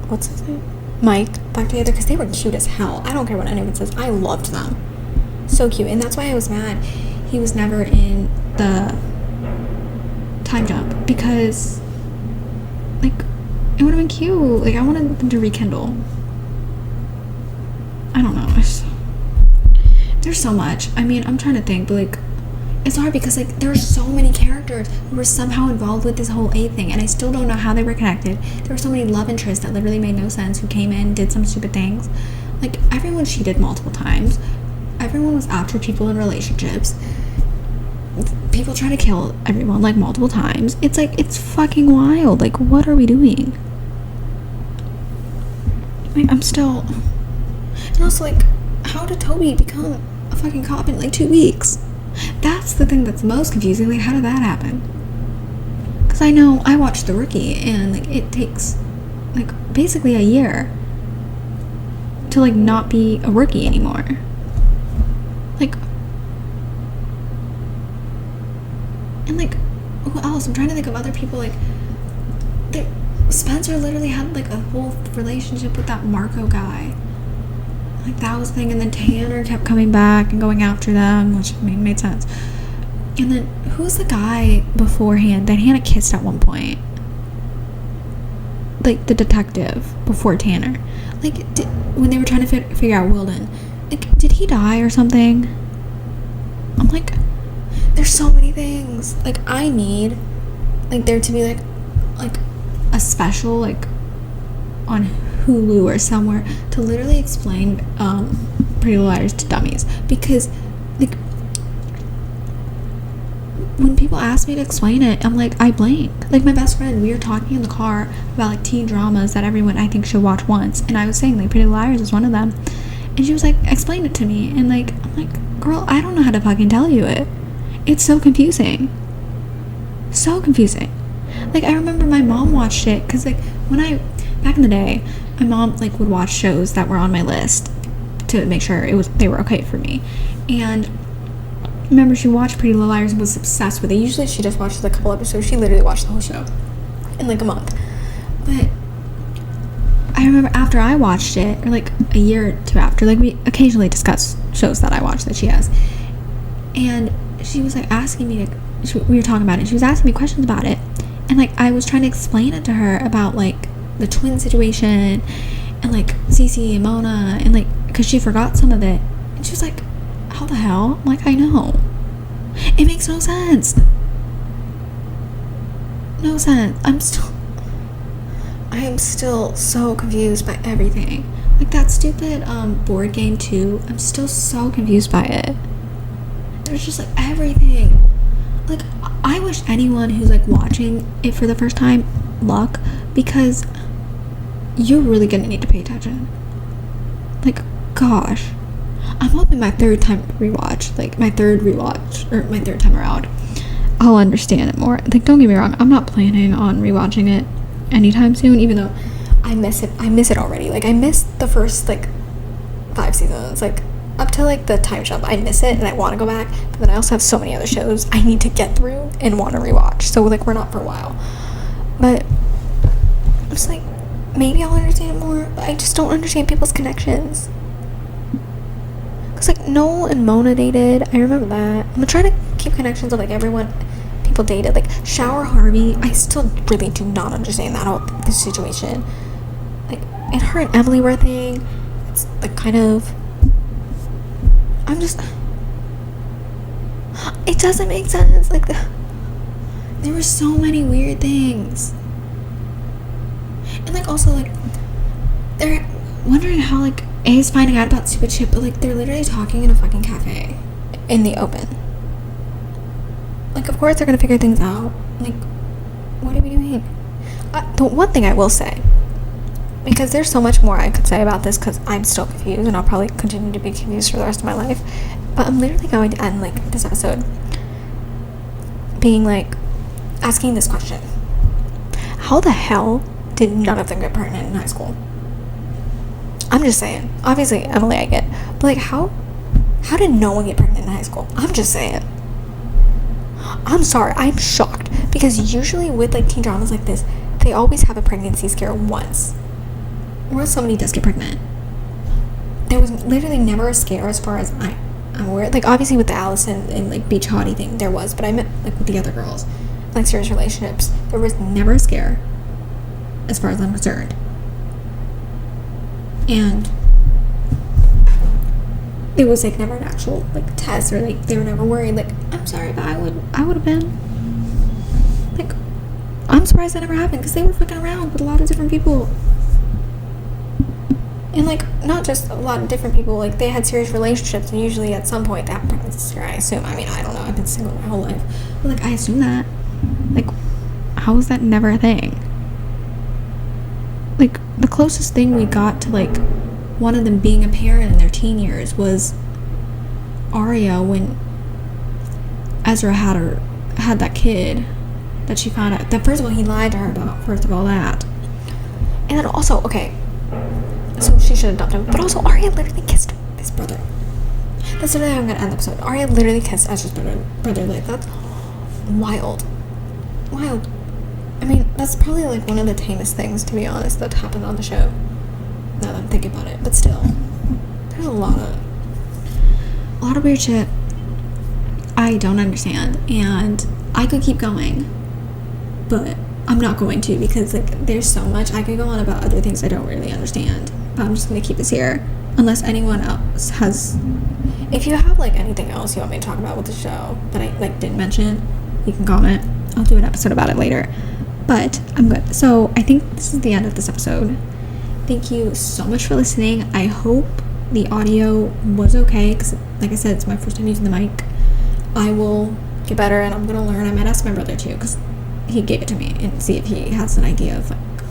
what's his name? Mike back together? Because they were cute as hell. I don't care what anyone says. I loved them. So cute. And that's why I was mad he was never in the time jump, because like it would have been cute. Like, I wanted them to rekindle. I don't know. There's so much. I mean, I'm trying to think, but like, it's hard because like there's so many characters who were somehow involved with this whole A thing, and I still don't know how they were connected. There were so many love interests that literally made no sense, who came in, did some stupid things. Like, everyone cheated multiple times. Everyone was after people in relationships. People try to kill everyone like multiple times. It's like, it's fucking wild. Like, what are we doing? Like, I'm still... And also, like, how did Toby become a fucking cop in like 2 weeks? That's the thing that's most confusing. Like, how did that happen? Because I know I watched The Rookie, and like it takes like basically a year to like not be a rookie anymore. Like, and like, who else? I'm trying to think of other people. Like, Spencer literally had like a whole relationship with that Marco guy. Like, that was the thing. And then Tanner kept coming back and going after them, which, I mean, made sense. And then who's the guy beforehand that Hannah kissed at one point? Like, the detective before Tanner. Like, when they were trying to figure out Wilden, like, did he die or something? I'm like, there's so many things. Like, I need like there to be like a special like on Hulu or somewhere to literally explain Pretty Little Liars to dummies, because like when people ask me to explain it, I'm like, I blank. Like, my best friend, we were talking in the car about like teen dramas that everyone I think should watch once, and I was saying like Pretty Little Liars is one of them, and she was like, explain it to me. And like, I'm like, girl, I don't know how to fucking tell you it. It's so confusing. So confusing. Like, I remember my mom watched it, because like back in the day, my mom like would watch shows that were on my list to make sure they were okay for me. And I remember she watched Pretty Little Liars and was obsessed with it. Usually she just watches a couple episodes. She literally watched the whole show in like a month. But I remember after I watched it, or like a year or two after, like we occasionally discuss shows that I watch that she has, and she was like asking me we were talking about it, and she was asking me questions about it, and like I was trying to explain it to her about like the twin situation and like Cece and Mona, and like, because she forgot some of it, and she was like, how the hell? I'm like, I know, it makes no sense. I am still so confused by everything. Like, that stupid board game too, I'm still so confused by it. There's just like everything. Like, I wish anyone who's like watching it for the first time luck, because you're really gonna need to pay attention. Like, gosh, I'm hoping my third time around, I'll understand it more. Like, don't get me wrong, I'm not planning on rewatching it anytime soon, even though I miss it already. Like, I missed the first like 5 seasons, like up to like the time jump. I miss it and I want to go back, but then I also have so many other shows I need to get through and want to rewatch, so like we're not for a while. But I'm just like, maybe I'll understand it more, but I just don't understand people's connections. Cause like Noel and Mona dated, I remember that. I'm trying to keep connections of like everyone people dated, like Shower Harvey. I still really do not understand that whole this situation. Like, and her and Emily were a thing. It's like kind of, I'm just, it doesn't make sense. Like, there were so many weird things. And like, also like, they're wondering how like A's finding out about stupid shit, but like they're literally talking in a fucking cafe in the open. Like, of course they're gonna figure things out. Like, what are we doing? The one thing I will say, because there's so much more I could say about this, because I'm still confused and I'll probably continue to be confused for the rest of my life, but I'm literally going to end like this episode being like, asking this question: how the hell did none of them get pregnant in high school? I'm just saying. Obviously, Emily, I get, but like, how did no one get pregnant in high school? I'm just saying. I'm sorry, I'm shocked, because usually with like teen dramas like this, they always have a pregnancy scare once, or somebody does get pregnant. There was literally never a scare as far as I'm aware. Like, obviously with the Allison and like beach hottie thing, there was, but I meant like with the other girls, like serious relationships, there was never a scare as far as I'm concerned. And it was like never an actual like test, or like they were never worried. Like, I'm sorry, but I would have been like, I'm surprised that never happened, because they were fucking around with a lot of different people, and like not just a lot of different people, like they had serious relationships, and usually at some point that pregnancy scare, I assume. I mean, I don't know, I've been single my whole life, but like I assume that, like, how is that never a thing? Like, the closest thing we got to like one of them being a parent in their teen years was Arya, when Ezra had that kid that she found out that, first of all, he lied to her about, first of all, that, and then also, okay, so she should adopt him, but also Arya literally kissed his brother. That's literally how I'm gonna end the episode. Arya literally kissed Ezra's brother. Like, that's wild. I mean, that's probably like one of the tamest things, to be honest, that happened on the show, now that I'm thinking about it. But still, there's a lot of weird shit I don't understand, and I could keep going, but I'm not going to, because like there's so much I could go on about other things I don't really understand. But I'm just gonna keep this here, unless anyone else has, if you have like anything else you want me to talk about with the show that I like didn't mention, you can comment. I'll do an episode about it later, but I'm good. So I think this is the end of this episode. Thank you so much for listening. I hope the audio was okay, because like I said, it's my first time using the mic. I will get better, and I'm gonna learn. I might ask my brother too, because he gave it to me, and see if he has an idea of like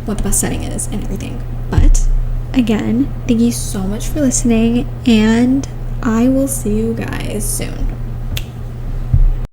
what the best setting is and everything. But again, thank you so much for listening, and I will see you guys soon.